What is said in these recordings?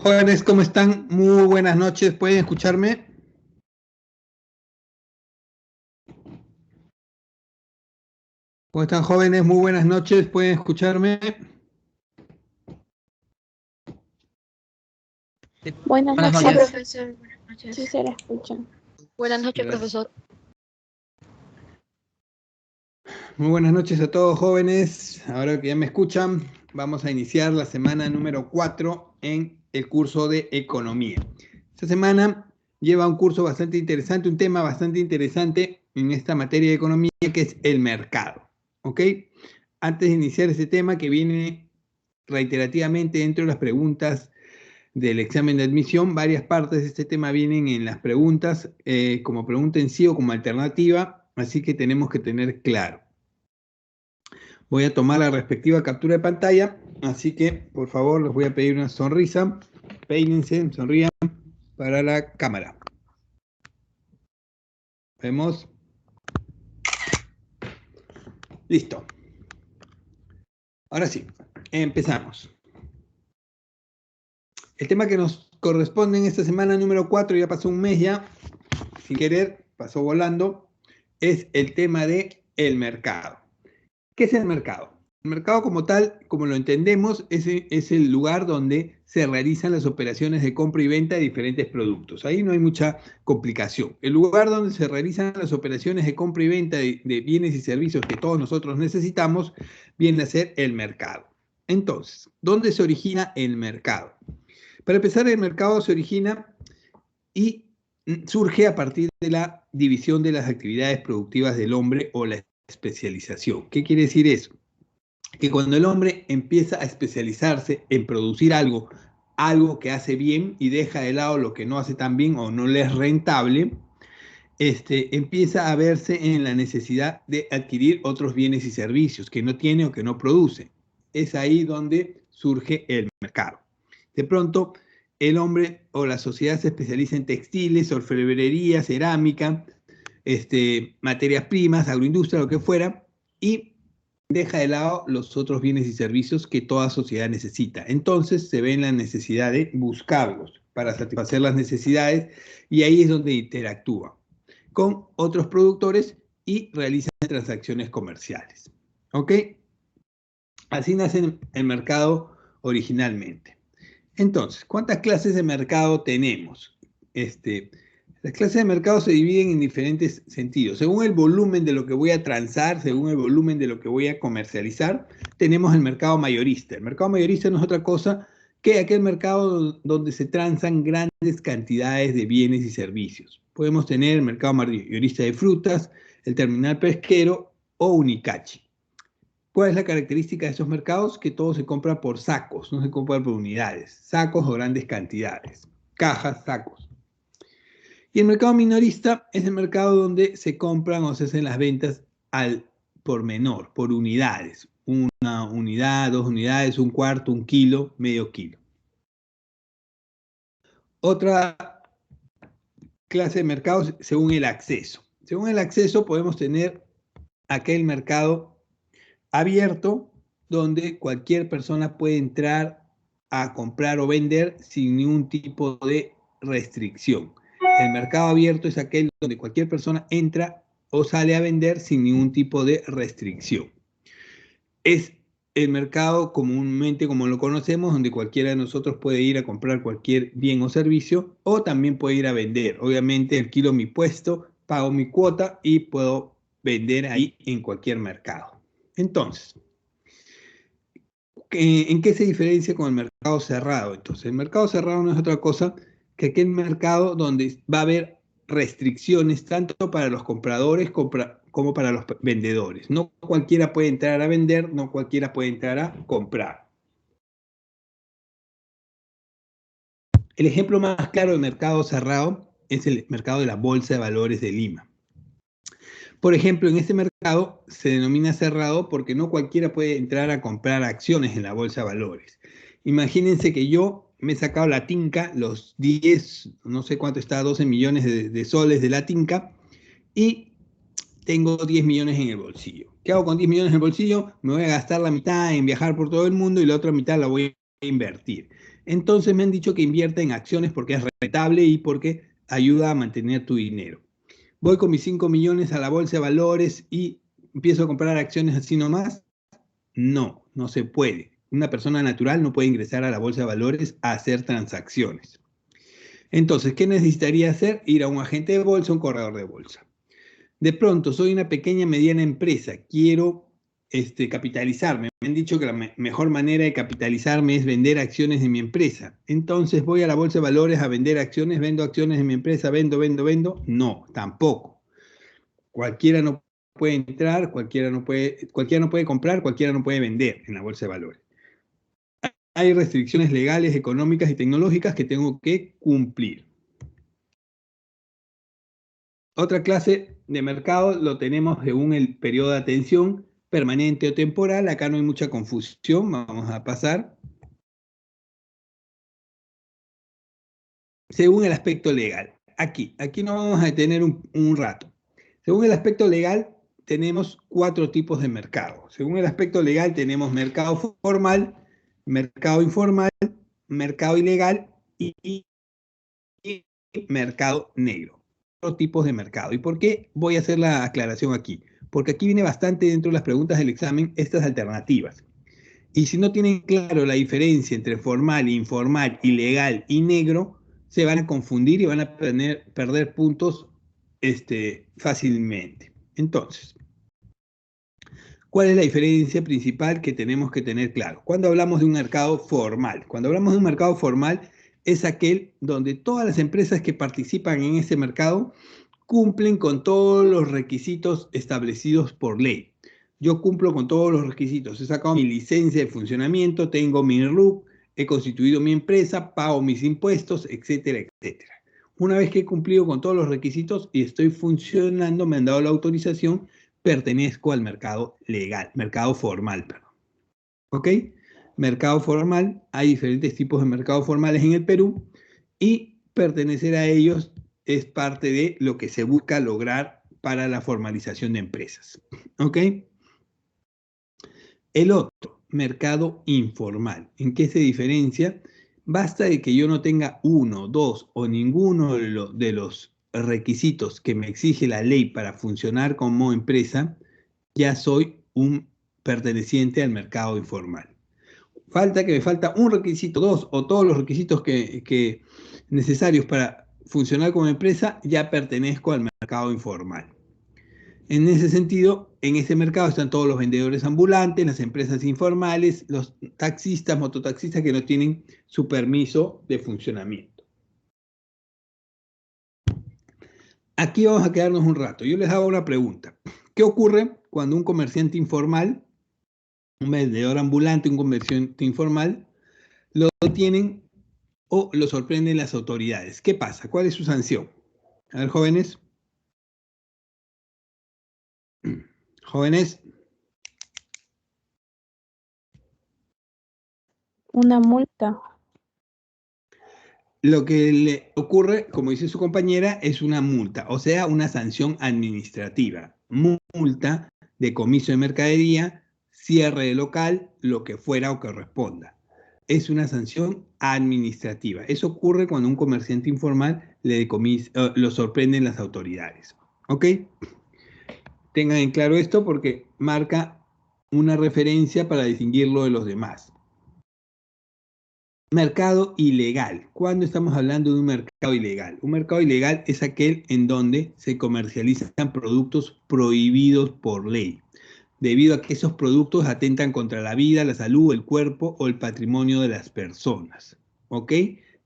Jóvenes, ¿cómo están? Muy buenas noches, ¿pueden escucharme? ¿Cómo están, jóvenes? Muy buenas noches, ¿pueden escucharme? Buenas Buenas noches, noches. profesor. Buenas noches. Sí, se la escuchan. Buenas noches, Gracias. profesor. Muy buenas noches a todos, jóvenes. Ahora que ya me escuchan, vamos a iniciar la semana número 4 en el curso de Economía. Esta semana lleva un curso bastante interesante, un tema bastante interesante en esta materia de Economía, que es el mercado. ¿Ok? Antes de iniciar este tema, que viene reiterativamente dentro de las preguntas del examen de admisión, varias partes de este tema vienen en las preguntas, como pregunta en sí o como alternativa, así que tenemos que tener claro. Voy a tomar la respectiva captura de pantalla, así que por favor les voy a pedir una sonrisa, peínense, sonrían para la cámara. Vemos. Listo. Ahora sí, empezamos. El tema que nos corresponde en esta semana número 4, ya pasó un mes ya, sin querer, pasó volando, es el tema de el mercado. ¿Qué es el mercado? El mercado como tal, como lo entendemos, es el lugar donde se realizan las operaciones de compra y venta de diferentes productos. Ahí no hay mucha complicación. El lugar donde se realizan las operaciones de compra y venta de bienes y servicios que todos nosotros necesitamos viene a ser el mercado. Entonces, ¿dónde se origina el mercado? Para empezar, el mercado se origina y surge a partir de la división de las actividades productivas del hombre o la especialización. ¿Qué quiere decir eso? Que cuando el hombre empieza a especializarse en producir algo que hace bien y deja de lado lo que no hace tan bien o no le es rentable, empieza a verse en la necesidad de adquirir otros bienes y servicios que no tiene o que no produce. Es ahí donde surge el mercado. De pronto, el hombre o la sociedad se especializa en textiles, orfebrería, cerámica, materias primas, agroindustria, lo que fuera, y deja de lado los otros bienes y servicios que toda sociedad necesita. Entonces se ve en la necesidad de buscarlos para satisfacer las necesidades y ahí es donde interactúa con otros productores y realizan transacciones comerciales. ¿Ok? Así nace el mercado originalmente. Entonces, ¿cuántas clases de mercado tenemos? Las clases de mercado se dividen en diferentes sentidos. Según el volumen de lo que voy a transar, según el volumen de lo que voy a comercializar, tenemos el mercado mayorista. El mercado mayorista no es otra cosa que aquel mercado donde se transan grandes cantidades de bienes y servicios. Podemos tener el mercado mayorista de frutas, el terminal pesquero o Unicachi. ¿Cuál es la característica de esos mercados? Que todo se compra por sacos, no se compra por unidades, sacos o grandes cantidades, cajas, sacos. Y el mercado minorista es el mercado donde se compran o se hacen las ventas al por menor, por unidades. Una unidad, 2 unidades, un cuarto, un kilo, medio kilo. Otra clase de mercados según el acceso. Según el acceso podemos tener aquel mercado abierto donde cualquier persona puede entrar a comprar o vender sin ningún tipo de restricción. El mercado abierto es aquel donde cualquier persona entra o sale a vender sin ningún tipo de restricción. Es el mercado comúnmente como lo conocemos, donde cualquiera de nosotros puede ir a comprar cualquier bien o servicio o también puede ir a vender. Obviamente alquilo mi puesto, pago mi cuota y puedo vender ahí en cualquier mercado. Entonces, ¿en qué se diferencia con el mercado cerrado? Entonces, el mercado cerrado no es otra cosa que aquel mercado donde va a haber restricciones tanto para los compradores como para los vendedores. No cualquiera puede entrar a vender, no cualquiera puede entrar a comprar. El ejemplo más claro de mercado cerrado es el mercado de la Bolsa de Valores de Lima. Por ejemplo, en este mercado se denomina cerrado porque no cualquiera puede entrar a comprar acciones en la Bolsa de Valores. Imagínense que yo me he sacado la tinca, los 10, no sé cuánto está, 12 millones de soles de la tinca y tengo 10 millones en el bolsillo. ¿Qué hago con 10 millones en el bolsillo? Me voy a gastar la mitad en viajar por todo el mundo y la otra mitad la voy a invertir. Entonces me han dicho que invierta en acciones porque es rentable y porque ayuda a mantener tu dinero. Voy con mis 5 millones a la bolsa de valores y empiezo a comprar acciones así nomás. No, no se puede. Una persona natural no puede ingresar a la bolsa de valores a hacer transacciones. Entonces, ¿qué necesitaría hacer? Ir a un agente de bolsa, un corredor de bolsa. De pronto, soy una pequeña, mediana empresa, quiero capitalizarme. Me han dicho que la mejor manera de capitalizarme es vender acciones de mi empresa. Entonces, voy a la bolsa de valores a vender acciones, vendo acciones de mi empresa, vendo. No, tampoco. Cualquiera no puede entrar, cualquiera no puede comprar, cualquiera no puede vender en la bolsa de valores. Hay restricciones legales, económicas y tecnológicas que tengo que cumplir. Otra clase de mercado lo tenemos según el periodo de atención, permanente o temporal. Acá no hay mucha confusión, vamos a pasar. Según el aspecto legal. Aquí no vamos a detener un rato. Según el aspecto legal, tenemos 4 tipos de mercado. Según el aspecto legal, tenemos mercado formal, mercado informal, mercado ilegal y mercado negro. 4 tipos de mercado. ¿Y por qué voy a hacer la aclaración aquí? Porque aquí viene bastante dentro de las preguntas del examen estas alternativas. Y si no tienen claro la diferencia entre formal, informal, ilegal y negro, se van a confundir y van a perder puntos fácilmente. Entonces, ¿cuál es la diferencia principal que tenemos que tener claro? Cuando hablamos de un mercado formal. Cuando hablamos de un mercado formal es aquel donde todas las empresas que participan en ese mercado cumplen con todos los requisitos establecidos por ley. Yo cumplo con todos los requisitos. He sacado mi licencia de funcionamiento, tengo mi RUC, he constituido mi empresa, pago mis impuestos, etcétera, etcétera. Una vez que he cumplido con todos los requisitos y estoy funcionando, me han dado la autorización, pertenezco al mercado legal, mercado formal, perdón. ¿Ok? Mercado formal, hay diferentes tipos de mercados formales en el Perú y pertenecer a ellos es parte de lo que se busca lograr para la formalización de empresas. ¿Ok? El otro, mercado informal. ¿En qué se diferencia? Basta de que yo no tenga uno, dos o ninguno de los requisitos que me exige la ley para funcionar como empresa, ya soy un perteneciente al mercado informal. Falta que me falta un requisito, dos o todos los requisitos que necesarios para funcionar como empresa, ya pertenezco al mercado informal. En ese sentido, en ese mercado están todos los vendedores ambulantes, las empresas informales, los taxistas, mototaxistas que no tienen su permiso de funcionamiento. Aquí vamos a quedarnos un rato. Yo les hago una pregunta. ¿Qué ocurre cuando un comerciante informal, un vendedor ambulante, un comerciante informal, lo detienen o lo sorprenden las autoridades? ¿Qué pasa? ¿Cuál es su sanción? A ver, jóvenes. Jóvenes. Una multa. Lo que le ocurre, como dice su compañera, es una multa, o sea, una sanción administrativa. Multa, decomiso de mercadería, cierre de local, lo que fuera o que corresponda. Es una sanción administrativa. Eso ocurre cuando un comerciante informal lo sorprenden las autoridades. ¿Ok? Tengan en claro esto porque marca una referencia para distinguirlo de los demás. Mercado ilegal. ¿Cuándo estamos hablando de un mercado ilegal? Un mercado ilegal es aquel en donde se comercializan productos prohibidos por ley, debido a que esos productos atentan contra la vida, la salud, el cuerpo o el patrimonio de las personas. ¿Ok?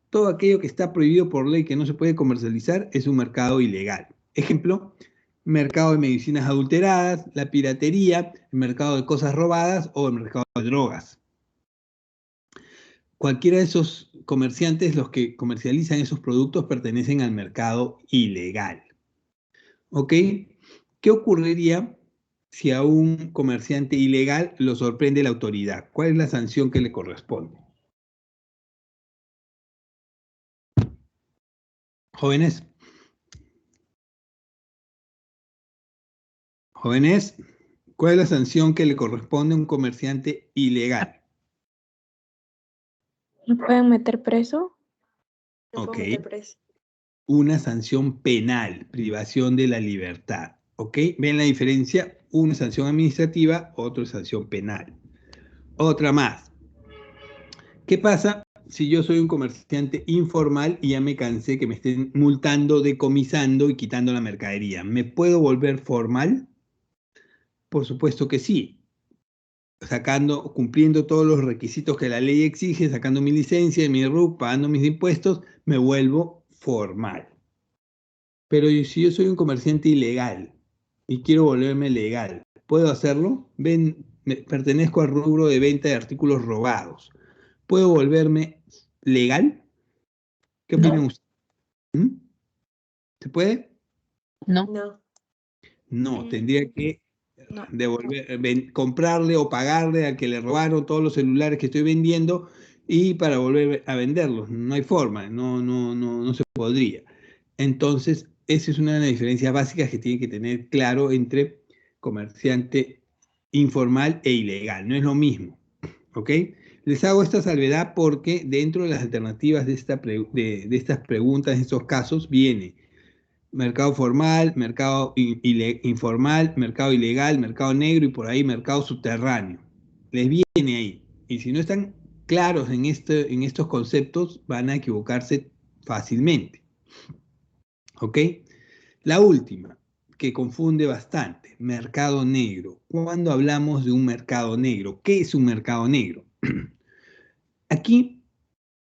Todo aquello que está prohibido por ley que no se puede comercializar es un mercado ilegal. Ejemplo, mercado de medicinas adulteradas, la piratería, el mercado de cosas robadas o el mercado de drogas. Cualquiera de esos comerciantes, los que comercializan esos productos, pertenecen al mercado ilegal. ¿Ok? ¿Qué ocurriría si a un comerciante ilegal lo sorprende la autoridad? ¿Cuál es la sanción que le corresponde? Jóvenes. Jóvenes, ¿cuál es la sanción que le corresponde a un comerciante ilegal? ¿Lo pueden meter preso? No Ok. puedo meter preso. Una sanción penal, privación de la libertad. ¿Ok? ¿Ven la diferencia? Una es sanción administrativa, otra es sanción penal. Otra más. ¿Qué pasa si yo soy un comerciante informal y ya me cansé que me estén multando, decomisando y quitando la mercadería? ¿Me puedo volver formal? Por supuesto que sí. Cumpliendo todos los requisitos que la ley exige, sacando mi licencia, mi RUC, pagando mis impuestos, me vuelvo formal. Pero si yo soy un comerciante ilegal y quiero volverme legal, ¿puedo hacerlo? Pertenezco al rubro de venta de artículos robados. ¿Puedo volverme legal? ¿Qué opinan No. ustedes? ¿Mm? ¿Se puede? No. No. No, tendría que No. comprarle o pagarle al que le robaron todos los celulares que estoy vendiendo y para volver a venderlos. No hay forma, no se podría. Entonces, esa es una de las diferencias básicas que tiene que tener claro entre comerciante informal e ilegal. No es lo mismo, ¿ok? Les hago esta salvedad porque dentro de las alternativas de estas preguntas, de estos casos, viene mercado formal, mercado informal, mercado ilegal, mercado negro y por ahí mercado subterráneo. Les viene ahí. Y si no están claros en estos conceptos, van a equivocarse fácilmente. ¿Ok? La última, que confunde bastante, mercado negro. ¿Cuándo hablamos de un mercado negro? ¿Qué es un mercado negro? Aquí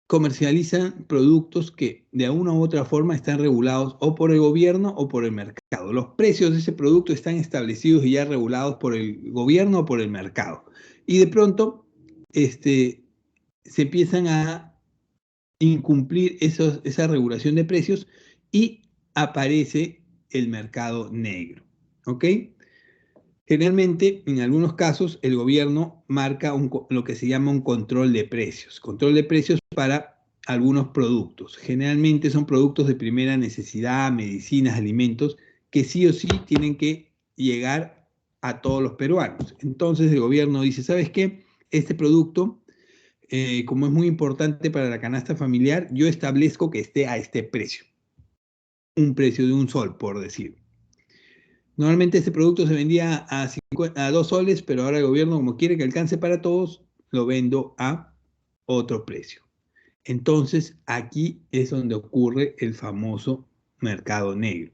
comercializan productos que de una u otra forma están regulados o por el gobierno o por el mercado. Los precios de ese producto están establecidos y ya regulados por el gobierno o por el mercado. Y de pronto se empiezan a incumplir esa regulación de precios y aparece el mercado negro. ¿Ok? Generalmente, en algunos casos, el gobierno marca lo que se llama un control de precios. Control de precios para algunos productos. Generalmente son productos de primera necesidad, medicinas, alimentos, que sí o sí tienen que llegar a todos los peruanos. Entonces el gobierno dice, ¿sabes qué? Este producto, como es muy importante para la canasta familiar, yo establezco que esté a este precio. Un precio de 1 sol, por decir. Normalmente este producto se vendía a 2 soles, pero ahora el gobierno, como quiere que alcance para todos, lo vendo a otro precio. Entonces, aquí es donde ocurre el famoso mercado negro.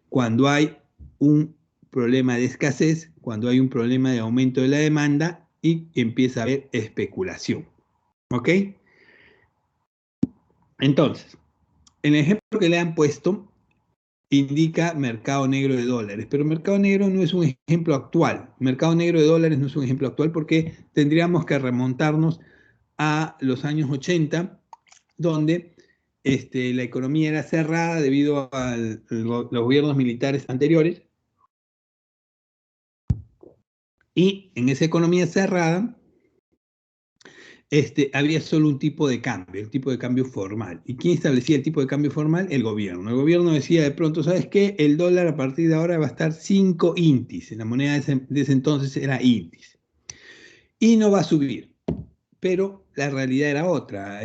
Cuando hay un problema de escasez, cuando hay un problema de aumento de la demanda y empieza a haber especulación. ¿Ok? Entonces, en el ejemplo que le han puesto, indica mercado negro de dólares, pero mercado negro no es un ejemplo actual. Mercado negro de dólares no es un ejemplo actual porque tendríamos que remontarnos a los años 80, donde la economía era cerrada debido a los gobiernos militares anteriores. Y en esa economía cerrada, había solo un tipo de cambio, el tipo de cambio formal. ¿Y quién establecía el tipo de cambio formal? El gobierno. El gobierno decía de pronto, ¿sabes qué? El dólar a partir de ahora va a estar 5 intis. La moneda de ese entonces era intis. Y no va a subir. Pero la realidad era otra.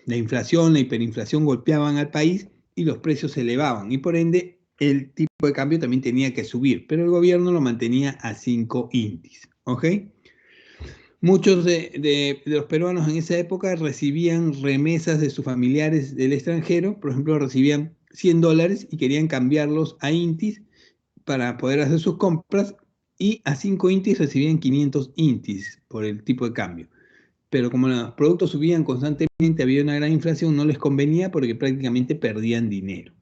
La inflación, la hiperinflación golpeaban al país y los precios se elevaban. Y por ende, el tipo de cambio también tenía que subir. Pero el gobierno lo mantenía a 5 intis. ¿Ok? Muchos de los peruanos en esa época recibían remesas de sus familiares del extranjero, por ejemplo, recibían $100 y querían cambiarlos a intis para poder hacer sus compras y a 5 intis recibían 500 intis por el tipo de cambio. Pero como los productos subían constantemente, había una gran inflación, no les convenía porque prácticamente perdían dinero.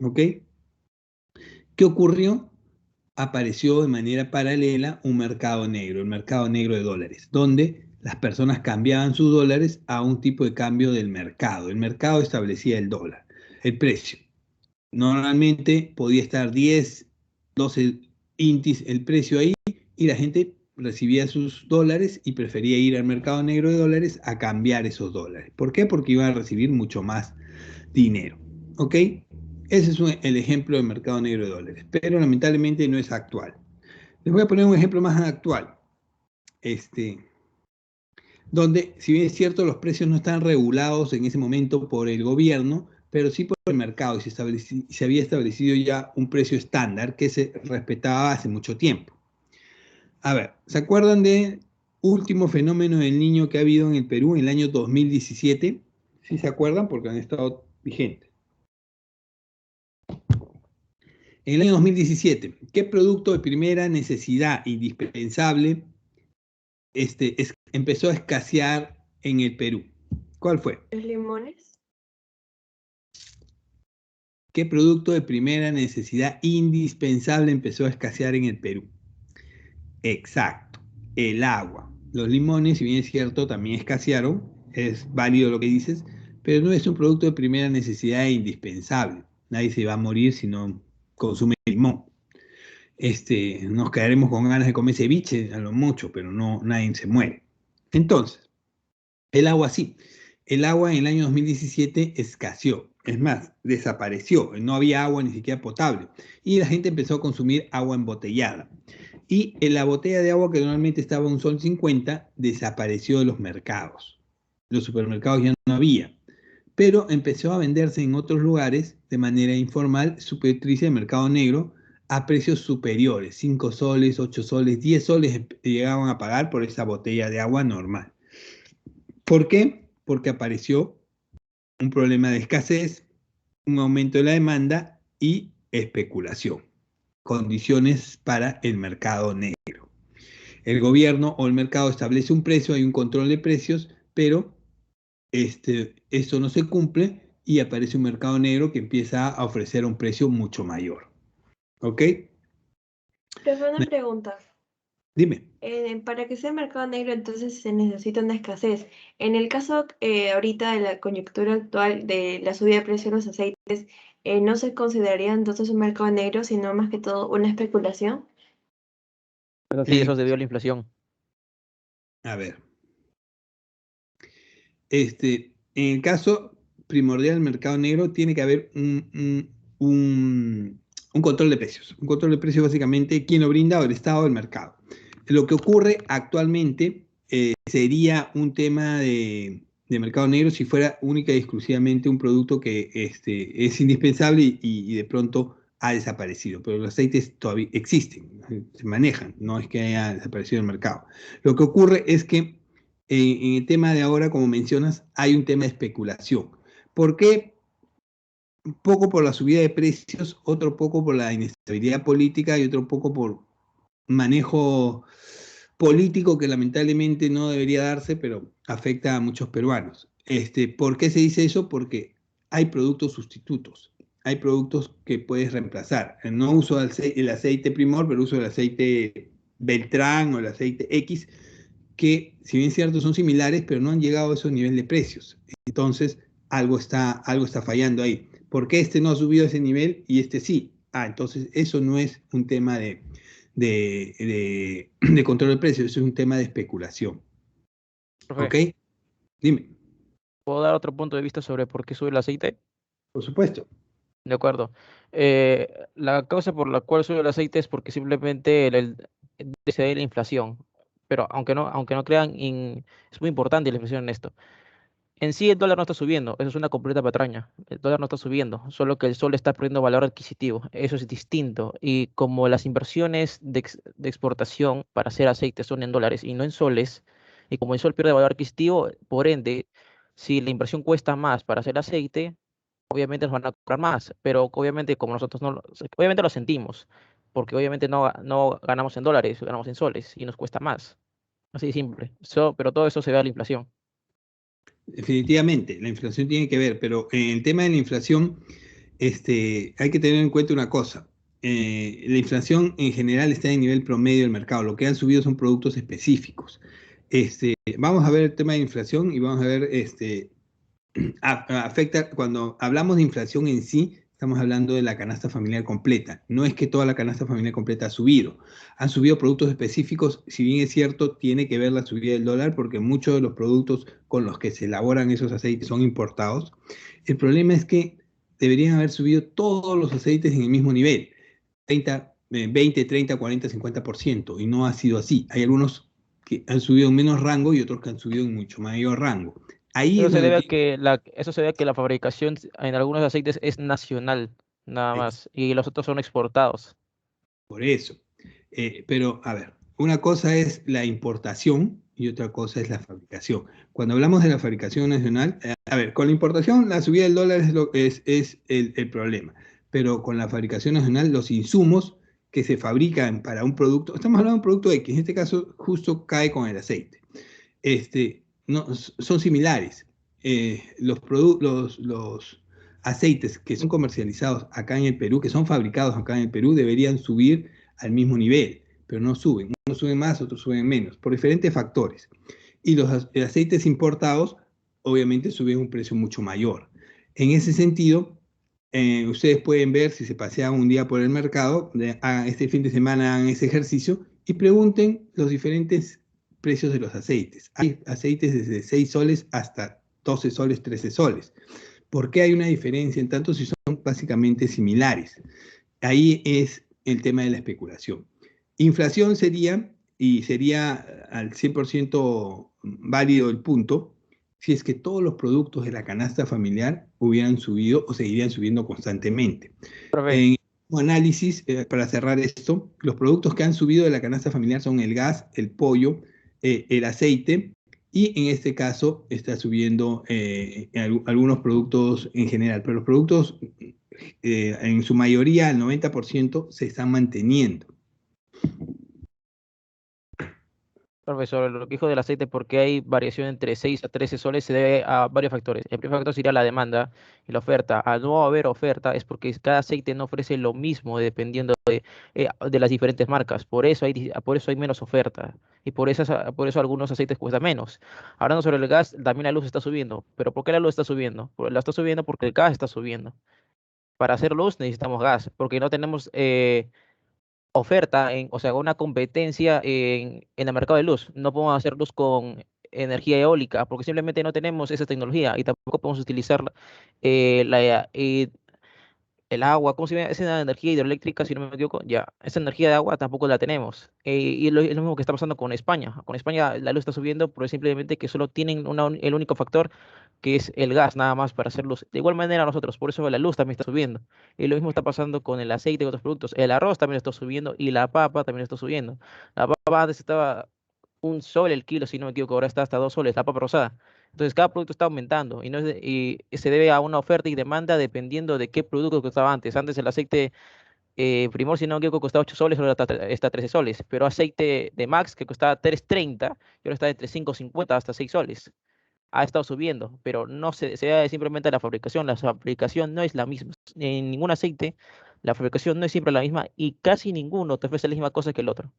¿Ok? ¿Qué ocurrió? Apareció de manera paralela un mercado negro, el mercado negro de dólares, donde las personas cambiaban sus dólares a un tipo de cambio del mercado. El mercado establecía el dólar, el precio. Normalmente podía estar 10, 12 intis el precio ahí y la gente recibía sus dólares y prefería ir al mercado negro de dólares a cambiar esos dólares. ¿Por qué? Porque iban a recibir mucho más dinero. ¿Ok? Ese es el ejemplo del mercado negro de dólares, pero lamentablemente no es actual. Les voy a poner un ejemplo más actual. donde, si bien es cierto, los precios no están regulados en ese momento por el gobierno, pero sí por el mercado, y se había establecido ya un precio estándar que se respetaba hace mucho tiempo. A ver, ¿se acuerdan del último fenómeno del Niño que ha habido en el Perú en el año 2017? ¿Sí se acuerdan? Porque han estado vigentes. En el año 2017, ¿qué producto de primera necesidad indispensable empezó a escasear en el Perú? ¿Cuál fue? ¿Los limones? ¿Qué producto de primera necesidad indispensable empezó a escasear en el Perú? Exacto, el agua. Los limones, si bien es cierto, también escasearon, es válido lo que dices, pero no es un producto de primera necesidad e indispensable. Nadie se va a morir si no consume limón. Nos quedaremos con ganas de comer ceviche a lo mucho, pero no, nadie se muere. Entonces, el agua sí. El agua en el año 2017 escaseó. Es más, desapareció. No había agua ni siquiera potable. Y la gente empezó a consumir agua embotellada. Y en la botella de agua que normalmente estaba a $1.50 desapareció de los mercados. Los supermercados ya no había. Pero empezó a venderse en otros lugares de manera informal, superficie de mercado negro, a precios superiores, 5 soles, 8 soles, 10 soles llegaban a pagar por esa botella de agua normal. ¿Por qué? Porque apareció un problema de escasez, un aumento de la demanda y especulación, condiciones para el mercado negro. El gobierno o el mercado establece un precio, hay un control de precios, pero esto no se cumple y aparece un mercado negro que empieza a ofrecer un precio mucho mayor. ¿Ok? Pero una pregunta. Dime. Para que sea mercado negro, entonces se necesita una escasez. En el caso ahorita de la coyuntura actual de la subida de precios de los aceites, ¿no se consideraría entonces un mercado negro, sino más que todo una especulación? Pero sí, eso es debido a la inflación. A ver. En el caso primordial del mercado negro tiene que haber un control de precios. Un control de precios básicamente, ¿quién lo brinda? O el Estado o el mercado. Lo que ocurre actualmente sería un tema de mercado negro si fuera única y exclusivamente un producto que es indispensable y de pronto ha desaparecido. Pero los aceites todavía existen, se manejan, no es que haya desaparecido el mercado. Lo que ocurre es que en el tema de ahora, como mencionas, hay un tema de especulación. ¿Por qué? Un poco por la subida de precios, otro poco por la inestabilidad política y otro poco por manejo político que lamentablemente no debería darse, pero afecta a muchos peruanos. ¿Por qué se dice eso? Porque hay productos sustitutos, hay productos que puedes reemplazar. No uso el aceite Primor, pero uso el aceite Beltrán o el aceite X, que si bien es cierto son similares, pero no han llegado a esos niveles de precios. Entonces, algo está fallando ahí. ¿Por qué este no ha subido a ese nivel y este sí? Entonces eso no es un tema de control de precios, eso es un tema de especulación. Profe, ¿Ok? Dime. ¿puedo dar otro punto de vista sobre por qué sube el aceite? Por supuesto. De acuerdo. La causa por la cual sube el aceite es porque simplemente se da la inflación. Pero aunque no crean, es muy importante la inflación en esto. En sí el dólar no está subiendo, eso es una completa patraña. El dólar no está subiendo, solo que el sol está perdiendo valor adquisitivo. Eso es distinto. Y como las inversiones de exportación para hacer aceite son en dólares y no en soles, y como el sol pierde valor adquisitivo, por ende, si la inversión cuesta más para hacer aceite, obviamente nos van a cobrar más. Pero obviamente como nosotros obviamente lo sentimos, porque obviamente no ganamos en dólares, ganamos en soles y nos cuesta más. Así de simple. Pero todo eso se ve a la inflación. Definitivamente, la inflación tiene que ver, pero en el tema de la inflación, hay que tener en cuenta una cosa. La inflación en general está en nivel promedio del mercado. Lo que han subido son productos específicos. Vamos a ver el tema de inflación y vamos a ver, afecta, cuando hablamos de inflación en sí, estamos hablando de la canasta familiar completa. No es que toda la canasta familiar completa ha subido. Han subido productos específicos, si bien es cierto, tiene que ver la subida del dólar porque muchos de los productos con los que se elaboran esos aceites son importados. El problema es que deberían haber subido todos los aceites en el mismo nivel, 30, 20, 30, 40, 50%, y no ha sido así. Hay algunos que han subido en menos rango y otros que han subido en mucho mayor rango. Ahí Eso es se donde debe a que eso se debe a que la fabricación en algunos aceites es nacional, nada más, y los otros son exportados. por eso. Pero, a ver, una cosa es la importación y otra cosa es la fabricación. Cuando hablamos de la fabricación nacional, a ver, con la importación la subida del dólar es el problema, pero con la fabricación nacional los insumos que se fabrican para un producto, estamos hablando de un producto X, en este caso justo cae con el aceite, no, son similares. Los aceites que son comercializados acá en el Perú, que son fabricados acá en el Perú, deberían subir al mismo nivel, pero no suben. Unos suben más, otros suben menos, por diferentes factores. Y los aceites importados, obviamente, suben un precio mucho mayor. En ese sentido, ustedes pueden ver si se pasean un día por el mercado, este fin de semana hagan ese ejercicio y pregunten los diferentes precios de los aceites. Hay aceites desde 6 soles hasta 12 soles, 13 soles. ¿Por qué hay una diferencia en tanto si son básicamente similares? Ahí es el tema de la especulación. Inflación sería, y sería al 100% válido el punto, si es que todos los productos de la canasta familiar hubieran subido o seguirían subiendo constantemente. Profe, En un análisis, para cerrar esto, los productos que han subido de la canasta familiar son el gas, el pollo, el aceite, y en este caso está subiendo algunos productos en general, pero los productos en su mayoría, el 90%, se están manteniendo. profesor, lo que dijo del aceite, porque hay variación entre 6 a 13 soles, se debe a varios factores. El primer factor sería la demanda y la oferta. Al no haber oferta es porque cada aceite no ofrece lo mismo dependiendo de las diferentes marcas. Por eso hay menos oferta y por eso algunos aceites cuestan menos. Hablando sobre el gas, también la luz está subiendo. ¿Pero por qué la luz está subiendo? La está subiendo porque el gas está subiendo. Para hacer luz necesitamos gas, porque no tenemos oferta, o sea, una competencia en el mercado de luz. No podemos hacer luz con energía eólica porque simplemente no tenemos esa tecnología y tampoco podemos utilizar el agua, ¿cómo se llama? Esa energía hidroeléctrica, si no me equivoco, ya, esa energía de agua tampoco la tenemos. Y es lo mismo que está pasando con España. Con España la luz está subiendo, pero es simplemente que solo tienen el único factor que es el gas, nada más para hacer luz. De igual manera nosotros, por eso la luz también está subiendo. Y lo mismo está pasando con el aceite y otros productos. El arroz también está subiendo y la papa también está subiendo. La papa antes estaba 1 sol el kilo, si no me equivoco, ahora está hasta 2 soles, la papa rosada. Entonces cada producto está aumentando y se debe a una oferta y demanda dependiendo de qué producto costaba antes. Antes el aceite Primor, si no me equivoco, costaba 8 soles, ahora está 13 soles. Pero aceite de Max, que costaba 3,30, y ahora está entre 5,50 hasta 6 soles. Ha estado subiendo, pero no se debe simplemente a la fabricación. La fabricación no es la misma. En ningún aceite, la fabricación no es siempre la misma y casi ninguno te ofrece la misma cosa que el otro.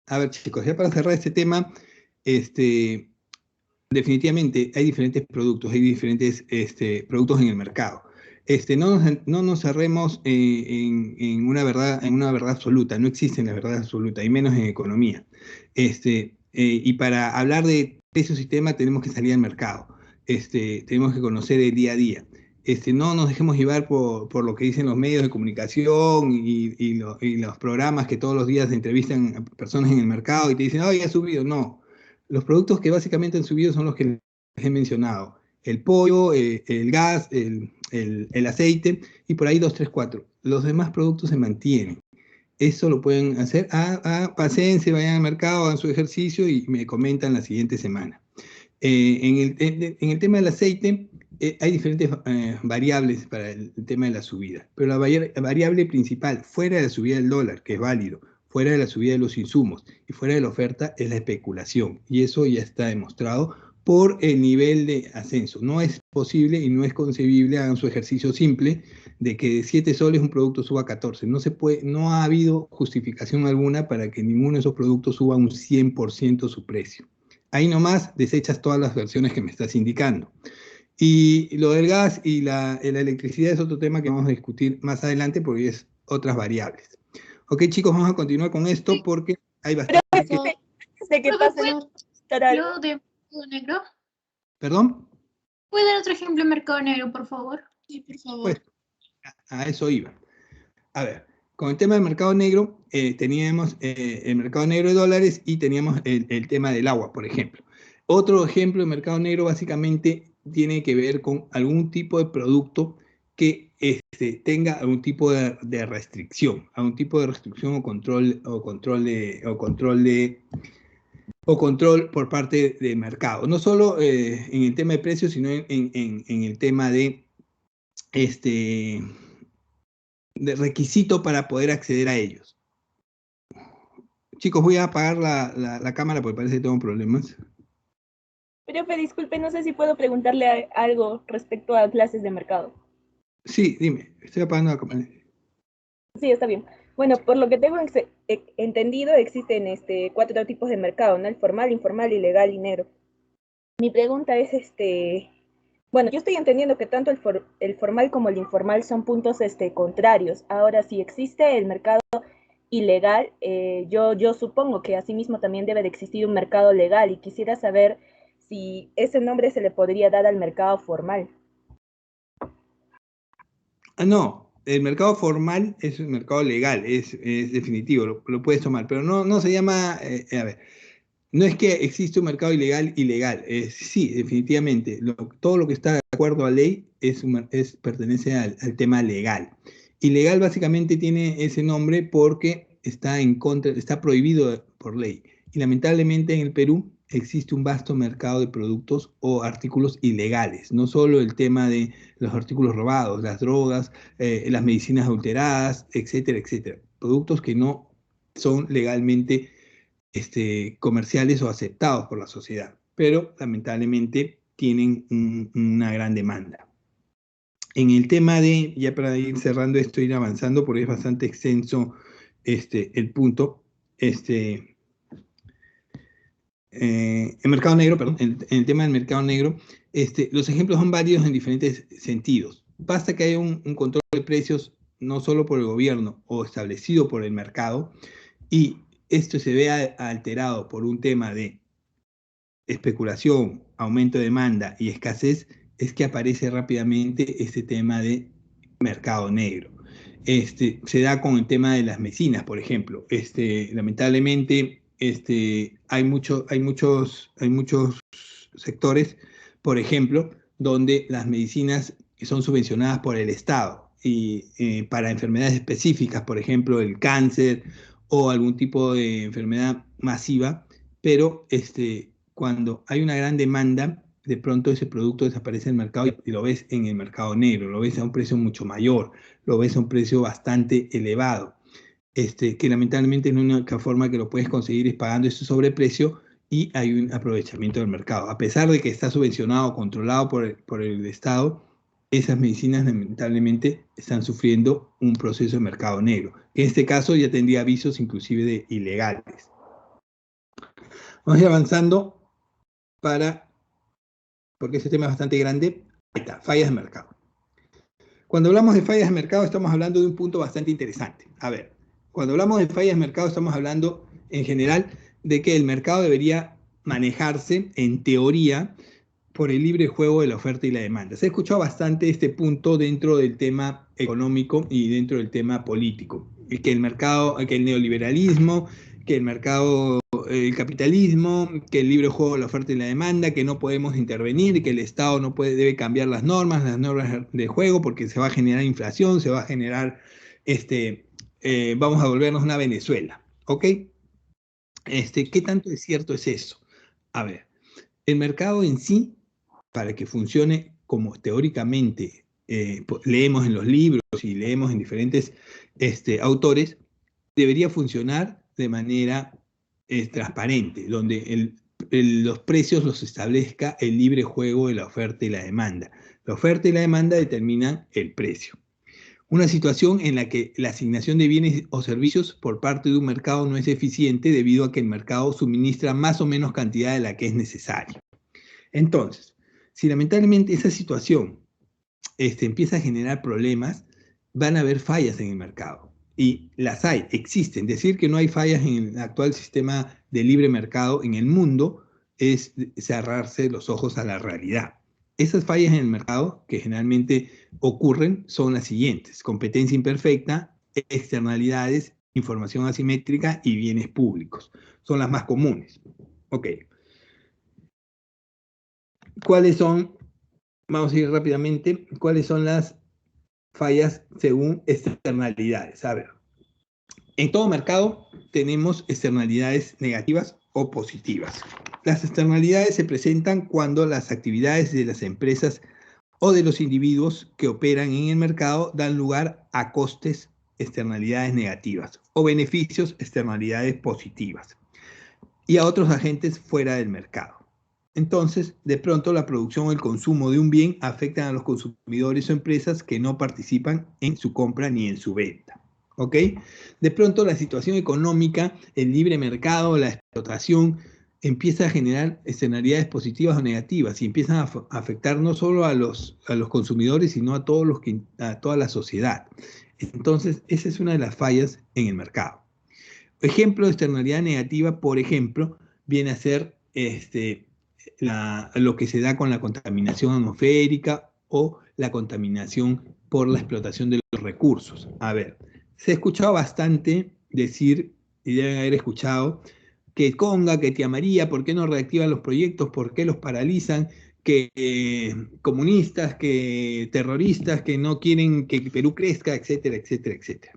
A ver, chicos, ya para cerrar este tema, definitivamente hay diferentes productos, hay diferentes productos en el mercado. No nos cerremos en una verdad absoluta, no existe la verdad absoluta, y menos en economía. Y para hablar de ese sistema tenemos que salir al mercado, tenemos que conocer el día a día. No nos dejemos llevar por lo que dicen los medios de comunicación y los programas que todos los días entrevistan a personas en el mercado y te dicen, oh, ya ha subido. No, los productos que básicamente han subido son los que les he mencionado. El pollo, el gas, el aceite y por ahí 2, 3, 4. Los demás productos se mantienen. Eso lo pueden hacer. Paséense, vayan al mercado, hagan su ejercicio y me comentan la siguiente semana. En el tema del aceite, hay diferentes variables para el tema de la subida, pero la variable principal, fuera de la subida del dólar, que es válido, fuera de la subida de los insumos y fuera de la oferta, es la especulación. Y eso ya está demostrado por el nivel de ascenso. No es posible y no es concebible, hagan su ejercicio simple, de que de 7 soles un producto suba a 14. No ha habido justificación alguna para que ninguno de esos productos suba un 100% su precio. Ahí nomás desechas todas las versiones que me estás indicando. Y lo del gas y la electricidad es otro tema que vamos a discutir más adelante porque es otras variables. Ok, chicos, vamos a continuar con esto porque hay bastante... De que pase Ejemplo de mercado negro. ¿Perdón? ¿Puede dar otro ejemplo de mercado negro, por favor? Sí, por favor. Pues a eso iba. A ver, Con el tema del mercado negro, teníamos el mercado negro de dólares y teníamos el tema del agua, por ejemplo. Otro ejemplo de mercado negro básicamente tiene que ver con algún tipo de producto que tenga algún tipo de restricción, algún tipo de restricción o control por parte del mercado. No solo en el tema de precios, sino en el tema de requisito para poder acceder a ellos. Chicos, voy a apagar la cámara porque parece que tengo problemas. Profe, disculpe, no sé si puedo preguntarle algo respecto a clases de mercado. Sí, dime, estoy apagando la cámara. Sí, está bien. Bueno, por lo que tengo entendido, existen 4 tipos de mercado, ¿no? El formal, informal, ilegal y negro. Mi pregunta es, bueno, yo estoy entendiendo que tanto el formal como el informal son puntos contrarios. Ahora, si existe el mercado ilegal, yo supongo que asimismo también debe de existir un mercado legal y quisiera saber si ese nombre se le podría dar al mercado formal. No, el mercado formal es un mercado legal, es definitivo, lo puedes tomar, pero no se llama, a ver, no es que existe un mercado ilegal, sí, definitivamente, todo lo que está de acuerdo a ley pertenece al tema legal. Ilegal básicamente tiene ese nombre porque está prohibido por ley. Y lamentablemente en el Perú existe un vasto mercado de productos o artículos ilegales, no solo el tema de los artículos robados, las drogas, las medicinas adulteradas, etcétera, etcétera. Productos que no son legalmente comerciales o aceptados por la sociedad, pero lamentablemente tienen una gran demanda. En el tema ya para ir cerrando esto, ir avanzando, porque es bastante extenso el punto, el mercado negro, perdón, en el tema del mercado negro, los ejemplos son válidos en diferentes sentidos. Basta que haya un control de precios no solo por el gobierno o establecido por el mercado, y esto se vea alterado por un tema de especulación, aumento de demanda y escasez, es que aparece rápidamente este tema de mercado negro. Se da con el tema de las medicinas, por ejemplo. Lamentablemente, hay muchos sectores, por ejemplo, donde las medicinas son subvencionadas por el Estado y para enfermedades específicas, por ejemplo, el cáncer o algún tipo de enfermedad masiva, pero cuando hay una gran demanda, de pronto ese producto desaparece del mercado y lo ves en el mercado negro, lo ves a un precio mucho mayor, lo ves a un precio bastante elevado, que lamentablemente la única forma que lo puedes conseguir es pagando ese sobreprecio y hay un aprovechamiento del mercado. A pesar de que está subvencionado, controlado por el Estado, esas medicinas lamentablemente están sufriendo un proceso de mercado negro. En este caso ya tendría avisos inclusive de ilegales. Vamos a ir avanzando porque ese tema es bastante grande. Ahí está, fallas de mercado. Cuando hablamos de fallas de mercado estamos hablando de un punto bastante interesante. A ver, cuando hablamos de fallas de mercado estamos hablando en general de que el mercado debería manejarse en teoría por el libre juego de la oferta y la demanda. Se ha escuchado bastante este punto dentro del tema económico y dentro del tema político. Que el neoliberalismo, que el mercado, el capitalismo, que el libre juego de la oferta y la demanda, que no podemos intervenir, que el Estado debe cambiar las normas de juego porque se va a generar inflación, se va a generar, vamos a volvernos una Venezuela, ¿ok? ¿Qué tanto es cierto es eso? A ver, el mercado en sí, para que funcione como teóricamente leemos en los libros y leemos en diferentes autores, debería funcionar de manera transparente, donde los precios los establezca el libre juego de la oferta y la demanda. La oferta y la demanda determinan el precio. Una situación en la que la asignación de bienes o servicios por parte de un mercado no es eficiente debido a que el mercado suministra más o menos cantidad de la que es necesaria. Entonces, si lamentablemente esa situación empieza a generar problemas, van a haber fallas en el mercado. Y las hay, existen. Decir que no hay fallas en el actual sistema de libre mercado en el mundo es cerrarse los ojos a la realidad. Esas fallas en el mercado que generalmente ocurren son las siguientes: competencia imperfecta, externalidades, información asimétrica y bienes públicos. Son las más comunes. Ok. ¿Cuáles son, vamos a ir rápidamente, cuáles son las fallas según externalidades? A ver, en todo mercado tenemos externalidades negativas o positivas. Las externalidades se presentan cuando las actividades de las empresas o de los individuos que operan en el mercado dan lugar a costes, externalidades negativas, o beneficios, externalidades positivas, y a otros agentes fuera del mercado. Entonces, de pronto la producción o el consumo de un bien afectan a los consumidores o empresas que no participan en su compra ni en su venta. ¿Ok? De pronto la situación económica, el libre mercado, la explotación, empieza a generar externalidades positivas o negativas y empiezan a afectar no solo a los consumidores, sino a toda la sociedad. Entonces, esa es una de las fallas en el mercado. Ejemplo de externalidad negativa, por ejemplo, viene a ser lo que se da con la contaminación atmosférica o la contaminación por la explotación de los recursos. A ver, se ha escuchado bastante decir, y deben haber escuchado, que Conga, que Tía María, ¿por qué no reactivan los proyectos? ¿Por qué los paralizan? Que comunistas, que terroristas, que no quieren que Perú crezca, etcétera, etcétera, etcétera.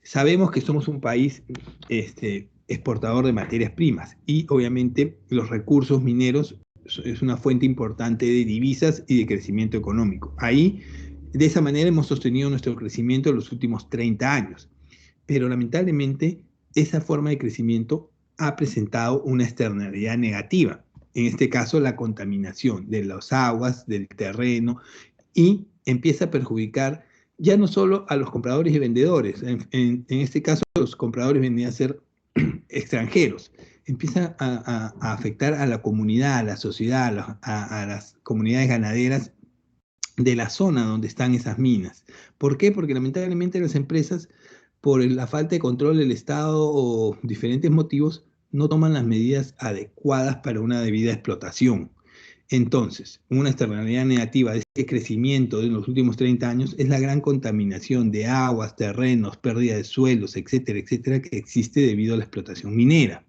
Sabemos que somos un país exportador de materias primas y obviamente los recursos mineros es una fuente importante de divisas y de crecimiento económico. Ahí, de esa manera hemos sostenido nuestro crecimiento en los últimos 30 años. Pero lamentablemente esa forma de crecimiento ha presentado una externalidad negativa. En este caso, la contaminación de las aguas, del terreno, y empieza a perjudicar ya no solo a los compradores y vendedores. En este caso, los compradores vendrían a ser extranjeros. Empieza a afectar a la comunidad, a la sociedad, a las comunidades ganaderas de la zona donde están esas minas. ¿Por qué? Porque lamentablemente las empresas, por la falta de control del Estado o diferentes motivos, no toman las medidas adecuadas para una debida explotación. Entonces, una externalidad negativa de este crecimiento de los últimos 30 años es la gran contaminación de aguas, terrenos, pérdida de suelos, etcétera, etcétera, que existe debido a la explotación minera.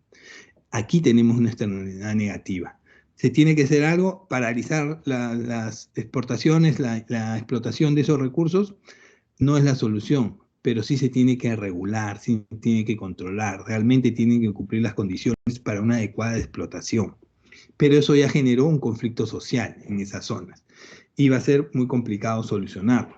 Aquí tenemos una externalidad negativa. Se tiene que hacer algo, paralizar las exportaciones, la explotación de esos recursos, no es la solución, pero sí se tiene que regular, sí se tiene que controlar, realmente tienen que cumplir las condiciones para una adecuada explotación. Pero eso ya generó un conflicto social en esas zonas y va a ser muy complicado solucionarlo.